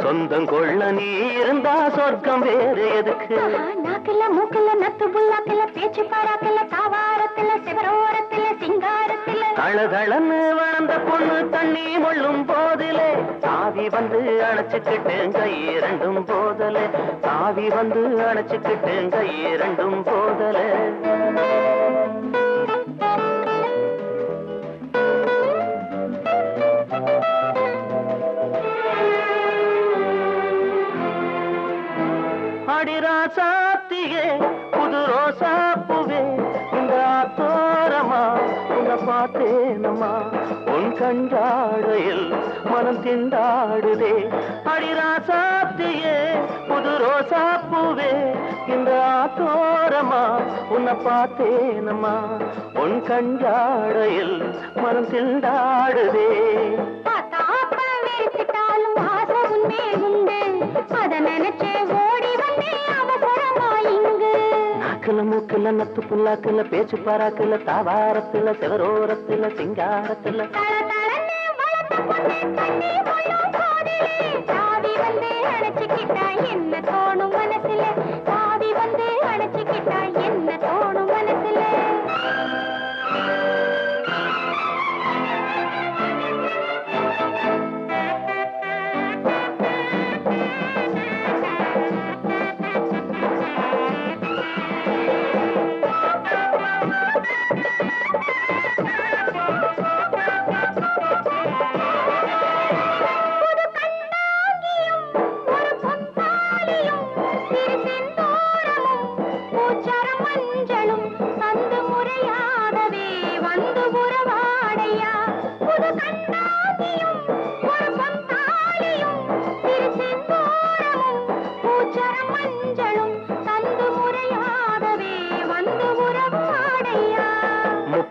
[SPEAKER 2] சொந்தம் கொள்ள நீ இருந்தா சொர்க்கம் வேறு எதுக்கு
[SPEAKER 3] நாக்குல மூக்குல நத்து புல்லாக்குல பேச்சு பாராக்குல தாவாரத்துல சிவரோரத்துல சிங்காரத்துல
[SPEAKER 2] தளதளன்னு வளர்ந்த பொண்ணு தண்ணி மொள்ளும் போதிலே தாவி வந்து அணைச்சுக்கிட்டேன் கை இரண்டும் போதல தாவி வந்து அணைச்சுக்கிட்டேன் கை இரண்டும் போதல அடிராசாத்தியே புது ரோசாப்புவே இந்த தோரமா இந்த உன்னை பார்த்தேனம்மா உன் கண்டாடையில் மனம் திண்டாடுதே அடிராசாத்தியே புது ரோசா பூவே இந்த ஆத்தோரமா உன்னை பார்த்தேனம்மா உன் கண்டாடையில் மனம் திண்டாடுதே மூக்குல நத்து புல்லாக்குல பேச்சு பாராக்குல தாவாரத்துல செவரோரத்துல சிங்காரத்துல
[SPEAKER 3] என்ன தோணும் மனசுல சாவி வந்து அணைச்சுக்கிட்டா என்ன தோணும் மனசுல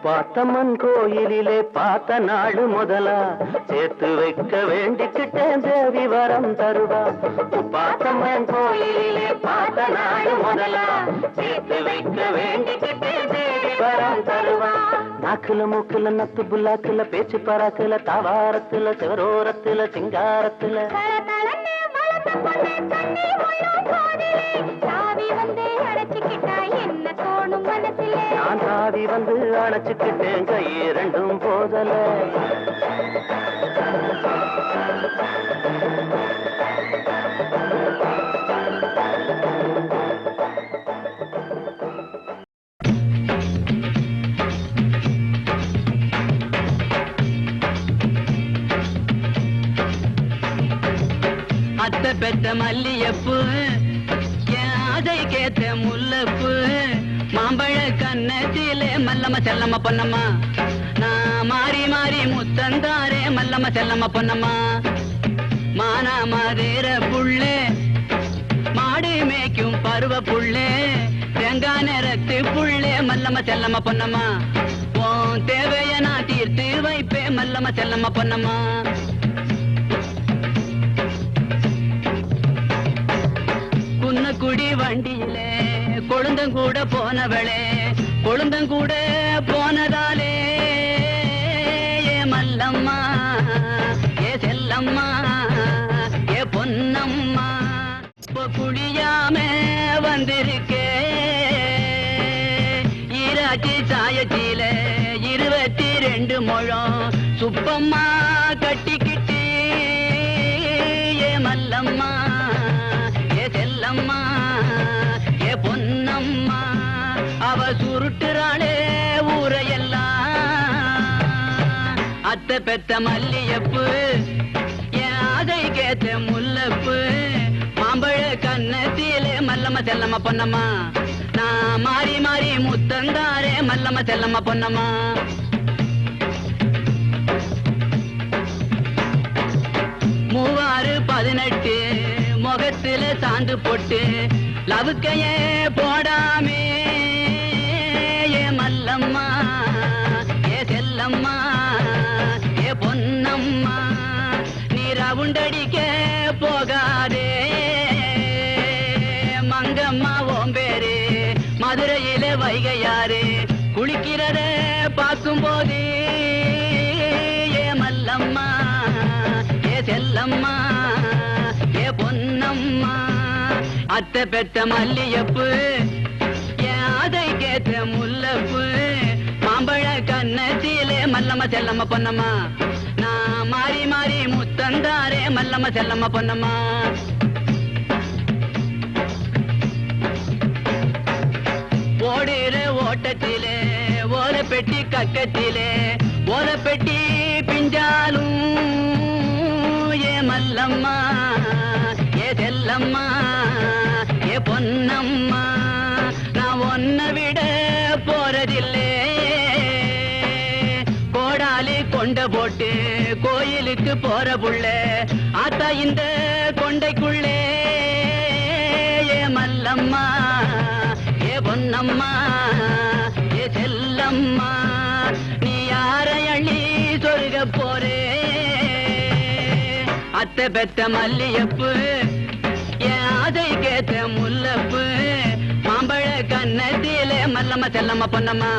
[SPEAKER 2] பாத்தம்மன் கோயிலிலே பார்த்த நாடு முதலா சேர்த்து வைக்க வேண்டிக்கிட்டேன் தேவி வரம் தருவா பாத்தம்மன் கோயிலிலே பார்த்த நாடு முதலா சேர்த்து வைக்க வேண்டிக்கிட்டேன் தேவி வரம் தருவா நாக்குல மூக்குல நத்து புல்லாக்குல பேச்சு பராக்குல தாவாரத்துல சிவரோரத்துல சிங்காரத்துல நான் தாவி வந்து அணைச்சுக்கிட்டேன் கை இரண்டும் போதல
[SPEAKER 1] அத்தை பெத்த மல்லியப்பு அதை கேத்த முல்லப்பு மாம்பழ கண்ணத்திலே மல்லம்மா செல்லம்மா பொன்னம்மா நான் மாறி மாறி முத்தந்தாரே மல்லம்மா செல்லம்மா பொன்னம்மா மானா மாதேர புள்ளே மாடு மேய்க்கும் பருவ புள்ளே தேங்காய் நிறத்து புள்ளே மல்லம்மா செல்லம்மா பொன்னம்மா உன் தேவைய நான் தீர்த்து வைப்பேன் மல்லம்மா செல்லம்மா பொன்னம்மா குடி வண்டியிலே கொழுந்தங்கூட போனவளே கொழுந்தங்கூட போனதாலே ஏ மல்லம்மா ஏ செல்லம்மா ஏ பொன்னம்மா குழியாம வந்திருக்கே ஈராட்சி சாயத்தில 22 முழம் சுப்பம்மா கட்டிக்கிட்டு ஏ மல்லம்மா செல்லம்மா ஏ பொன்னம்மா அவ சுருட்டுறாளே ஊரையெல்லாம் அத்தை பெத்த மல்லியப்பு என் அதை கேத்த முல்லப்பு மாம்பழ கண்ணத்திலே மல்லம்மா செல்லம்மா பொன்னம்மா நான் மாறி மாறி முத்தந்தாரே மல்லம்மா செல்லம்மா பொன்னம்மா மூவாறு 18 முகத்துல சாந்து போட்டு லவுக்கையே போடாமே ஏ மல்லம்மா ஏ செல்லம்மா ஏ பொன்னம்மா நீ ரவுண்டடிக்க போகாதே மங்கம்மா ஓம்பேரு மதுரையில வைகையாறு குளிக்கிறத பார்க்கும் போது ஏ மல்லம்மா ஏ செல்லம்மா பொன்னம்மா அத்தை பெத்த மல்லியப்பு அதை கேத்த முல்லப்பு மாம்பழ கண்ணத்திலே மல்லம்மா செல்லம்மா பொன்னம்மா நான் மாறி மாறி முத்தந்தாரே மல்லம்மா செல்லம்மா பொன்னம்மா ஓடுற ஓட்டத்திலே ஓல பெட்டி கக்கத்திலே ஓல பெட்டி பிஞ்சாலும் ஏ மல்லம்மா ஏ செல்லம்மா ஏ பொன்னம்மா நான் ஒன்ன விட போறதில்லே கொண்ட போட்டு கோயிலுக்கு போற புள்ள ஆத்தா இந்த கொண்டைக்குள்ளே ஏ மல்லம்மா ஏ பொன்னம்மா ஏ செல்லம்மா நீ யாரை அள்ளி சொருக போறே அத்தை பெத்த மல்லியப்பு என் ஆதை கேத்த முல்லப்பு மாம்பழ கண்ணத்திலே மல்லம்மா செல்லம்மா பொன்னம்மா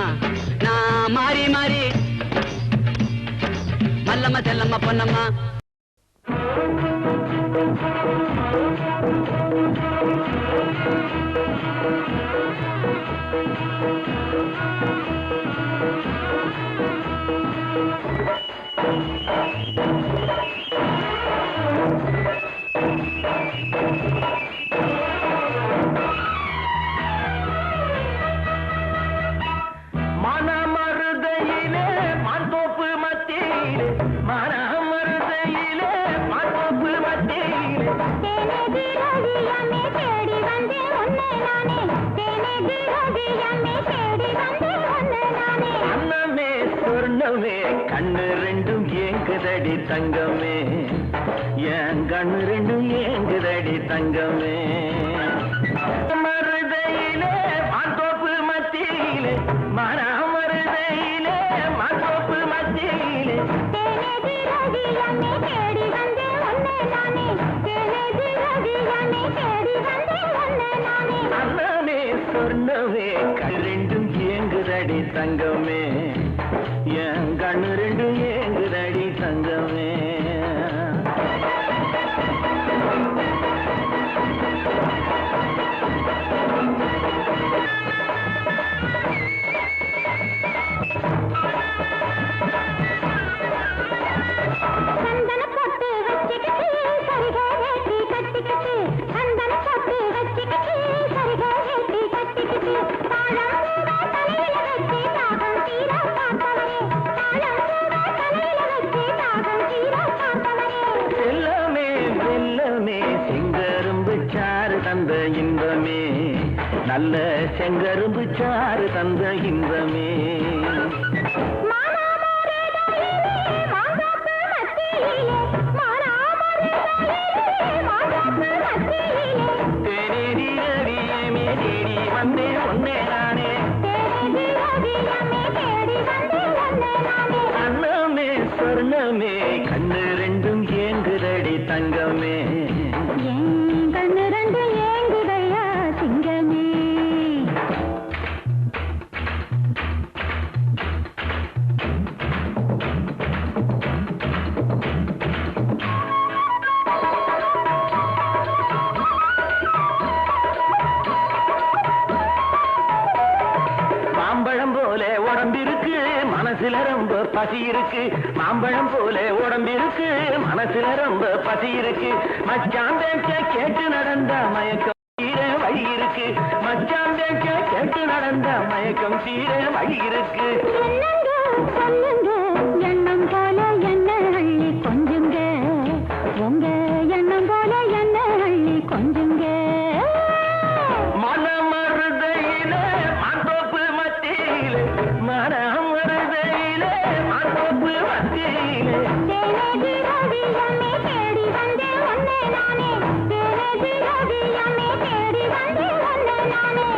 [SPEAKER 1] நான் மாறி மாறி மல்லம்மா செல்லம்மா பொன்னம்மா
[SPEAKER 2] கண்ணு ரெண்டும் ஏங்குதடி தங்கமே என் கண்ணு ரெண்டும் ஏங்குதடி தங்கமே மருதையிலே மாந்தோப்பு மத்தியிலே மருதையிலே மாந்தோப்பு மத்தியிலே அண்ணமே சொர்ணமே கண்ணு ரெண்டும் ஏங்குதடி தங்கமே என் கண்ணு ரெண்டும் ஏங்குதடி தங்கமே இன்பமே நல்ல செங்கரும்பு சாறு தந்த இன்பமே தேடி வந்தே ஒன்னே நானே அண்ணமே சொர்ணமே கண்ணு ரெண்டும் ஏங்குதடி தங்கமே மனசுல ரொம்ப பசி இருக்கு மாம்பழம் போல உடம்பிருக்கு மனசுல ரொம்ப பசி இருக்கு மச்சான் பேச்ச கேட்டு நடந்த மயக்கம் தீர வழி இருக்கு மச்சான் பேச்ச கேட்டு நடந்த மயக்கம் தீர வழி இருக்கு
[SPEAKER 3] எண்ணம் போல என்ன அள்ளி கொஞ்சுங்க உங்க எண்ணம் போல என்ன அள்ளி கொஞ்சுங்க
[SPEAKER 2] மனமருதையிலே மாந்தோப்பு மத்தியிலே மனமருதையிலே மாந்தோப்பு மத்தியிலே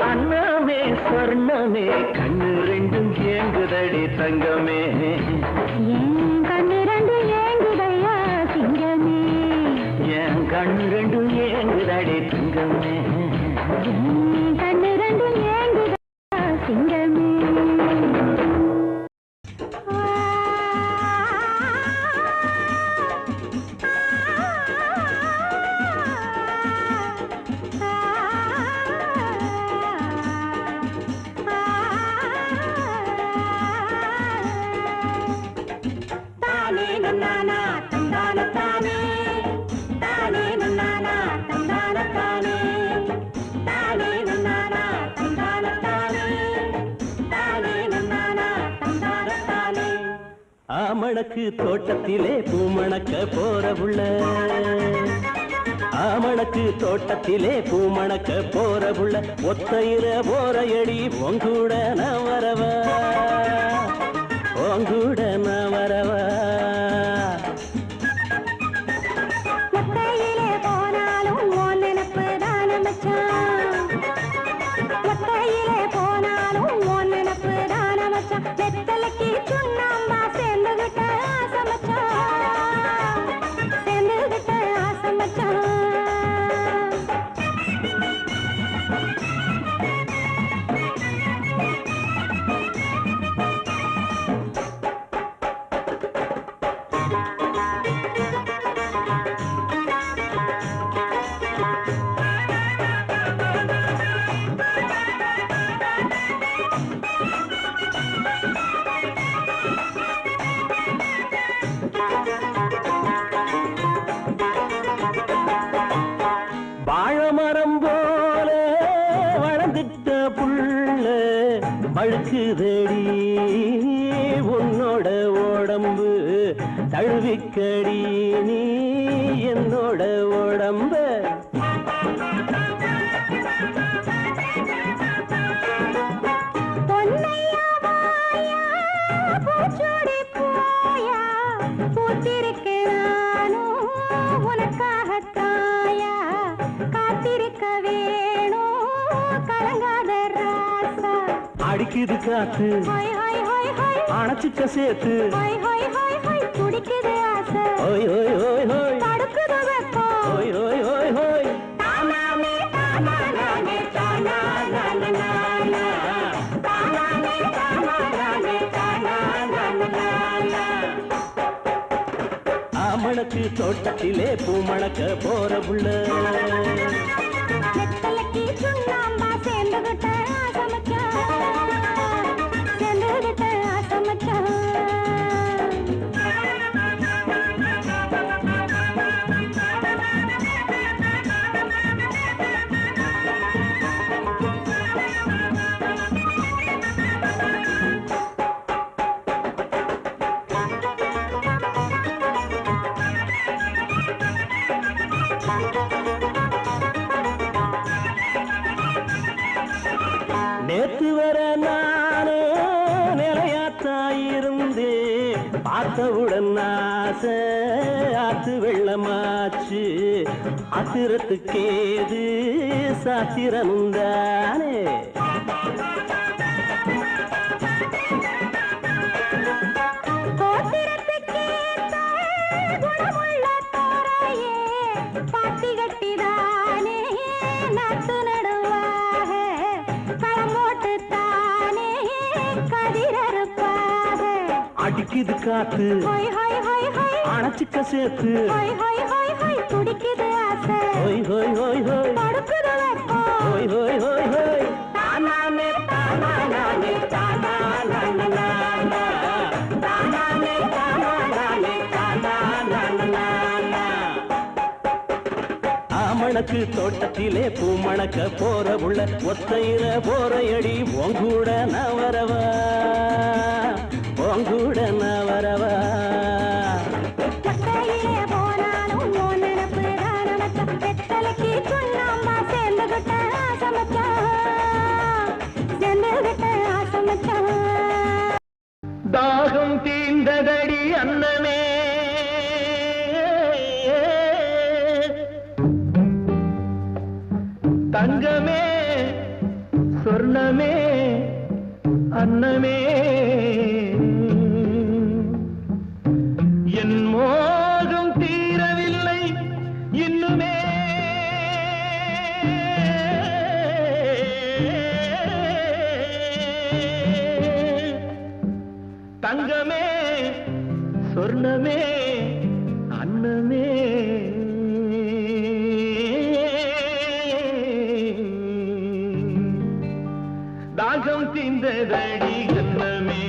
[SPEAKER 2] அண்ணமே சொர்ணமே கண்ணு ரெண்டும் ஏங்குதடி தங்கமே
[SPEAKER 3] என் கண்ணு ரெண்டு ஏங்குதையா சிங்கமே
[SPEAKER 2] என் கண்ணு ரெண்டும் ஏங்குதடி தங்கமே
[SPEAKER 3] என் கண்ணு ரெண்டு ஏங்குதையா சிங்கமே
[SPEAKER 4] ஆமணக்கு தோட்டத்திலே பூமணக்க போற புள்ள ஆமணக்கு தோட்டத்திலே பூமணக்க போற புள்ள ஒத்தையில போற எடி உங்கூட நான் வரவா உங்கூட நான் வரவா
[SPEAKER 5] இழுக்குதடி உன்னோட உடம்பு தழுவிக்கடி நீ என்னோட உடம்ப அடிக்குது காத்து அணைச்சுக்க சேர்த்து குடிக்குது ஆசை ஓய் ஓய் ஓய் ஓய் தடுக்குது வெப்பம் ஓய் ஓய் ஓய் ஓய் தானாமே தானானே தானானே தானாமே தானானே தானானே ஆமணக்கு தோட்டத்திலே பூமணக்க போற புள்ள வெத்தலைக்கு சுண்ணாம்பா சேர்ந்துகிட்ட நேத்து வர நானே நிலையாத்தாயிருந்தே பார்த்தவுடன் ஆசை ஆத்து வெள்ளமாச்சு ஆத்திரத்துக்கேது சாத்திரமுந்தானே அடிக்குது காத்து அணைச்சுக்க சேர்த்து குடிக்குது ஆசை ஹோய் ஹோய் ஹோய் ஹோய் தடுக்குது வெப்பம் ஹோய் ஹோய் ஹோய் ஹோய் தானானே தானானே தானானே தானானே தானானே தானானே ஆமணக்கு தோட்டத்திலே பூமணக்க போற உள்ள ஒத்தையில போறையடி உங்கூட நான் வரவா உங்கூட நான் வரவா தாகம் தீர்ந்ததடி அன்னமே தங்கமே சொர்ணமே அன்னமே என் மோகம் தீரவில்லை இன்னுமே தங்கமே சொர்ணமே அன்னமே தாகம் தீர்ந்ததடி அன்னமே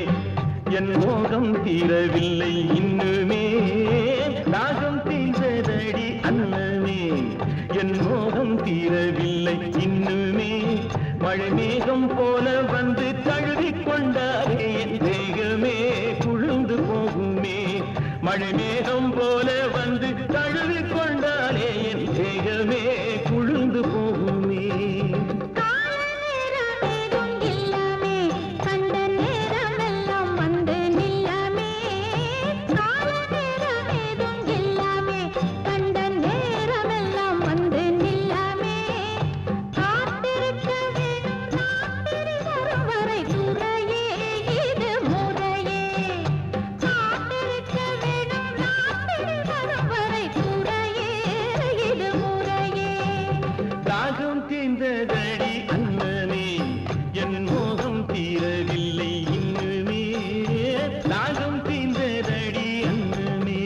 [SPEAKER 5] என் மோகம் தீரவில்லை இன்னுமே தாகம் தீர்ந்ததடி அன்னமே என் மோகம் தீரவில்லை இன்னுமே மழை மேகம் போல வந்து தழுவிக் கொண்டாரே என் தேகமே குழுந்து போகுமே மழை மேகம் போல வந்து தழுவிக் கொண்டாரே என் தேகமே குழுந்து போகுமே தீர்ந்ததடி அன்னமே என் மோகம் தீரவில்லை இன்னுமே தாகம் தீர்ந்ததடி அன்னமே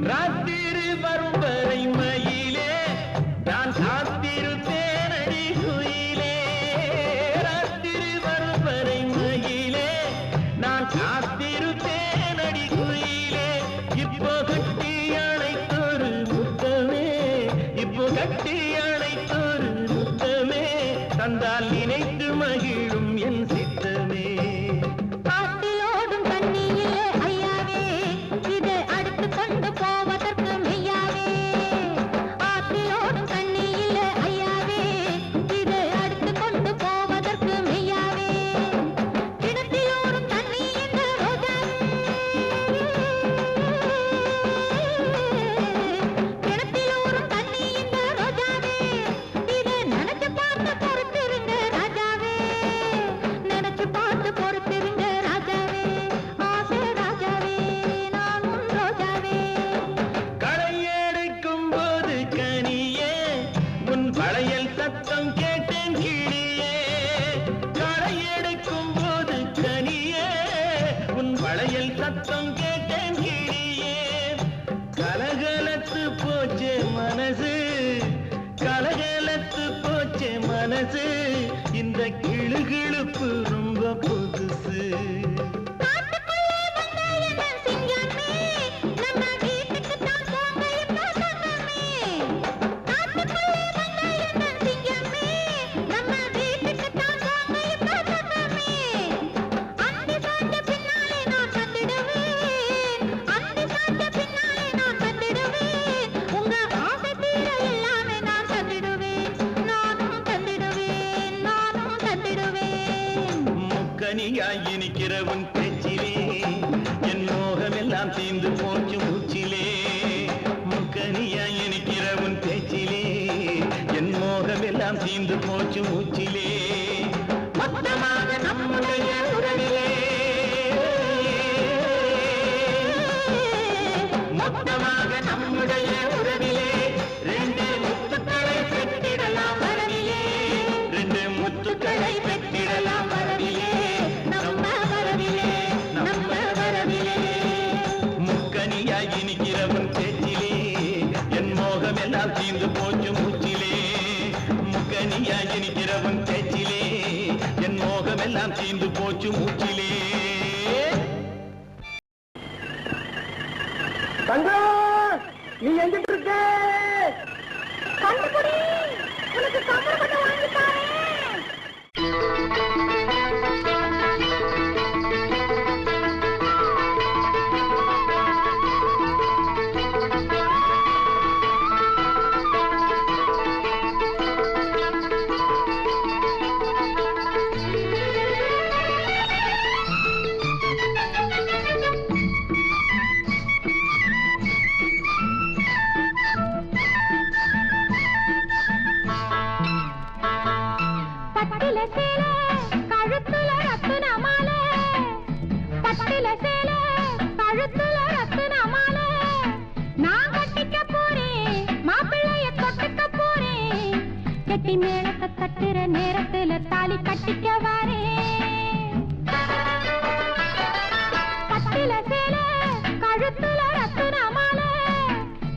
[SPEAKER 5] ராத்திரி வரும் வரை மயிலே நான் காத்திருத்தேனடி குயிலே ராத்திரி வரும் வரை மயிலே நான் காத்திருத்தேன் இப்போ கட்டி அழைத்தொரு முத்தமே சத்தம் கேட்டேன் கிளியே களை எடுக்கும் போது கனியே உன் வளையல் சத்தம் கேட்டேன் கிளியே கலகலத்து போச்சே மனசு கலகலத்து போச்சே மனசு இந்த கிளுகிழுப்பு ரொம்ப புதுசு இனிக்கிற உன் பேச்சிலே என் மோகமெல்லாம் தீர்ந்து போச்சு மூச்சிலே முக்கனியா இனிக்கிற உன் பேச்சிலே என் மோகமெல்லாம் தீர்ந்து போச்சு மூச்சிலே மொத்தமாக நம்முடைய உறவிலே மொத்தமாக நம்முடைய உறவிலே ரெண்டு முத்துக்களை பெற்றிடலாம் வரவிலே ரெண்டு முத்துக்களை பெற்றிடலாம் வரவிலே இனிக்கிறவன் பேச்சிலே என் மோகமெல்லாம் தீர்ந்து போச்சு மூச்சிலே முக்கனியா இனிக்கிறவன் பேச்சிலே என் மோகமெல்லாம் தீர்ந்து போச்சு மூச்சிலே
[SPEAKER 2] நீ எங்கிட்டு இருக்க
[SPEAKER 3] கண்டுபிடி உனக்கு சம்பளப்பட்ட வாங்கிட்டாரே மேளத்தை தட்டுற நேரத்துல தாலி கட்டிக்க வாரே பட்டில சேல கழுத்துல ரத்துன மாலை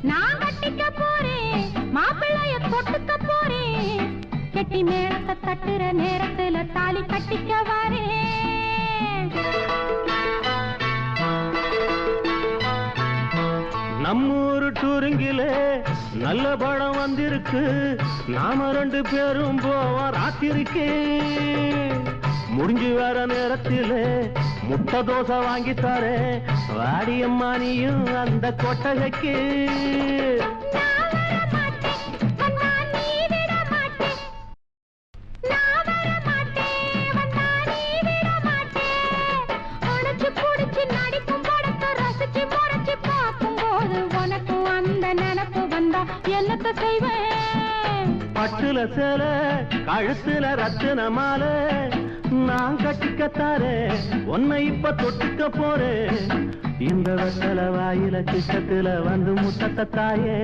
[SPEAKER 3] நான் கட்டிக்க போறேன் மாப்பிள்ளைய தொட்டுக்க போறேன் கெட்டி மேளத்தை தட்டுற நேரத்துல தாலி கட்டிக்க வாரே
[SPEAKER 5] நம்மூரு டூருங்கிலே நல்ல படம் வந்திருக்கு நாம ரெண்டு பேரும் போவோம் ராத்திரிக்கு முடிஞ்சு வர நேரத்திலே முட்டை தோசை வாங்கித்தாரே வாடியம்மா நீயும் அந்த கொட்டகைக்கு பட்டுல சேல கழுத்துல ரத்தின மாலை நான் கட்டிக்கத்தாரே உன்னை இப்ப தொட்டுக்க போறேன் இந்த வெத்தல வாயில கிட்டத்துல வந்து முட்டத்தை தாயே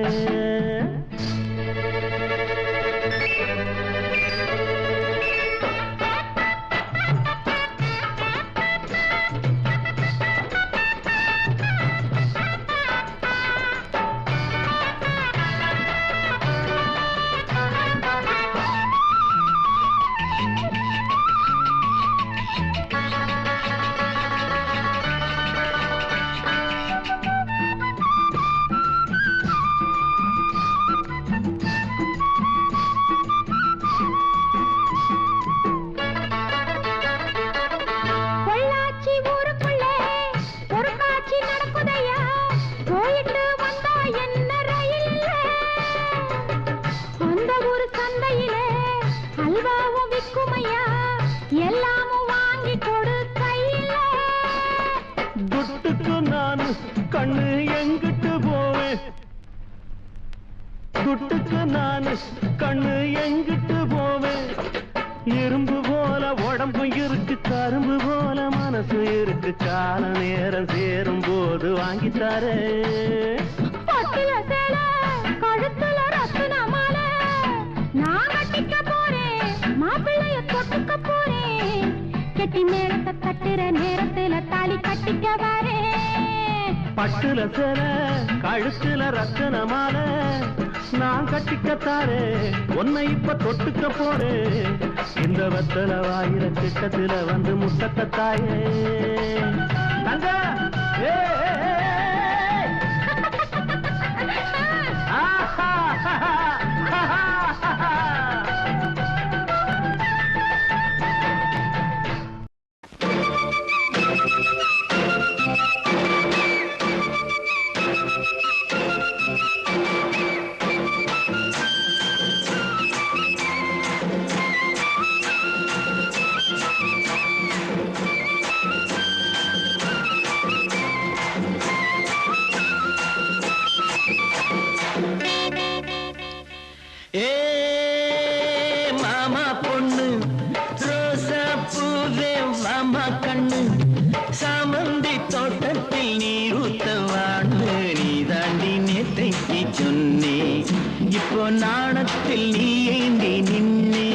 [SPEAKER 5] கண்ணு எங்கிட்டு போவேன் துட்டுக்கு நானு கண்ணு எங்கிட்டு போவேன் இரும்பு போல உடம்பு இருக்கு கரும்பு போல மனசு இருக்கு கால நேரம் சேரும் போது வாங்கித்தாரே கழுத்துல ரத்தின மாலை நான் கட்டிக்க
[SPEAKER 3] மாப்பிள்ளைய தொட்டுக்க போறேன் கெட்டி மேளத்தை கட்டுற நேரத்துல தாலி கட்டிக்க வரேன்
[SPEAKER 5] பட்டுல சேர கழுத்துல ரத்தன மாலை நான் கட்டிக்கத்தாரே உன்னை இப்ப தொட்டுக்க போறேன் இந்த வெத்தல வாயிர கிட்டத்துல வந்து முத்தத்த தாயே தங்க
[SPEAKER 4] மாமா பொண்ணு ரோசா பூவே மாமா கண்ணு சாமந்தி தோட்டத்தில் நீர் ஊத்தவான்னு நீ தாண்டி நேத்தைக்கு சொன்னே இப்போ நாணத்தில் நீ ஏந்தி நின்னே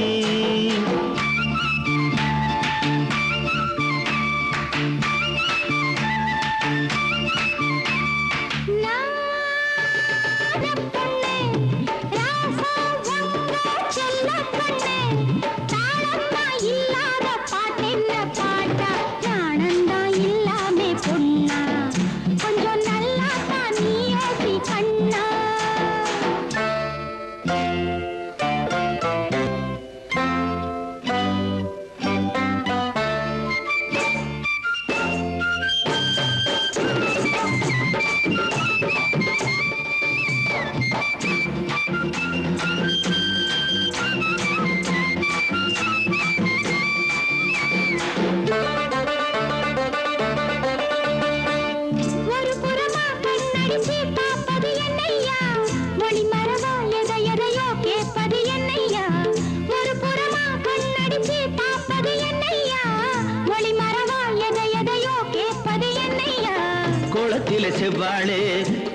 [SPEAKER 4] கோலத்தில செவ்வாழே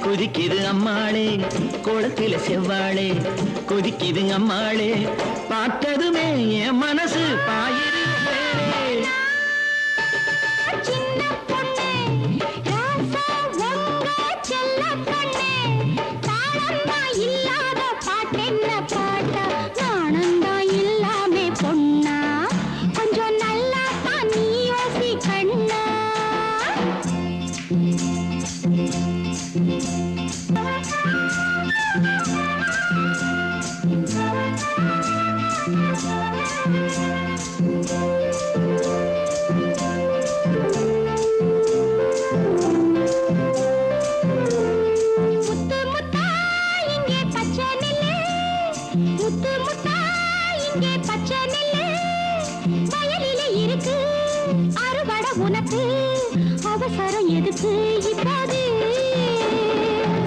[SPEAKER 4] குதிக்குது அம்மாளே கோலத்தில செவ்வாழே குதிக்குது அம்மாளே பார்த்ததுமே என் மனசு பாயுது
[SPEAKER 3] உனக்கு அவசரம் எதுக்கு இப்போது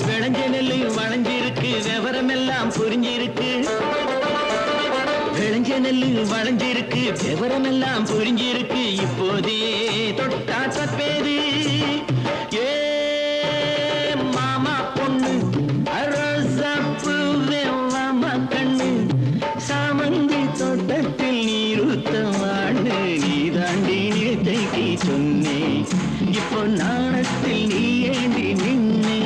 [SPEAKER 4] விளைஞ்ச நெல்லு வளைஞ்சிருக்கு விவரம் எல்லாம் புரிஞ்சிருக்கு விளைஞ்ச நெல்லு வளைஞ்சிருக்கு விவரம் எல்லாம் புரிஞ்சிருக்கு இப்போதே தொட்டா தப்பேது ஏ மாமா பொண்ணு ரோசா பூவே மாமா கண்ணு சாமந்தி தோட்டத்தில் நீருத்தவான்னு நீ தாண்டி நேத்தைக்கு சொன்னே இப்போ நாணத்தில் நீ ஏந்தி நின்னே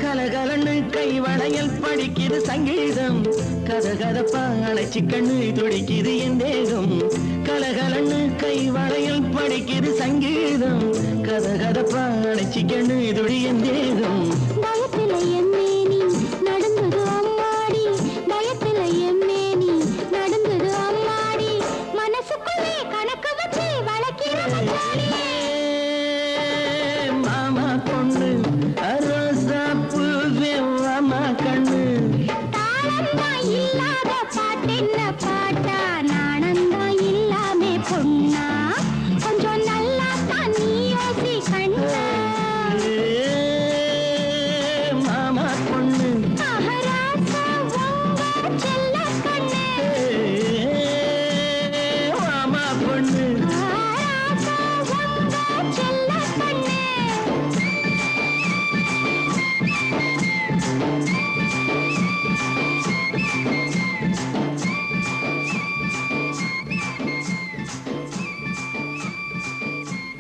[SPEAKER 4] கலகலன்னு கை வளையல் படிக்குது சங்கீதம் கதகதப்பா அழைச்சி கண்ணு துடிக்குது என் தேகம் கலகலன்னு கை வளையல் படிக்குது சங்கீதம் கதகதப்பா அழைச்சி கண்ணு துடி என் தேகம்
[SPEAKER 3] பயத்துல எம்மேனி நடந்தது அம்மாடி பயத்துல எம்மேனி நடந்தது அம்மாடி மனசுக்குள்ளே கணக்கு வச்சு வளர்க்கிற மச்சாடி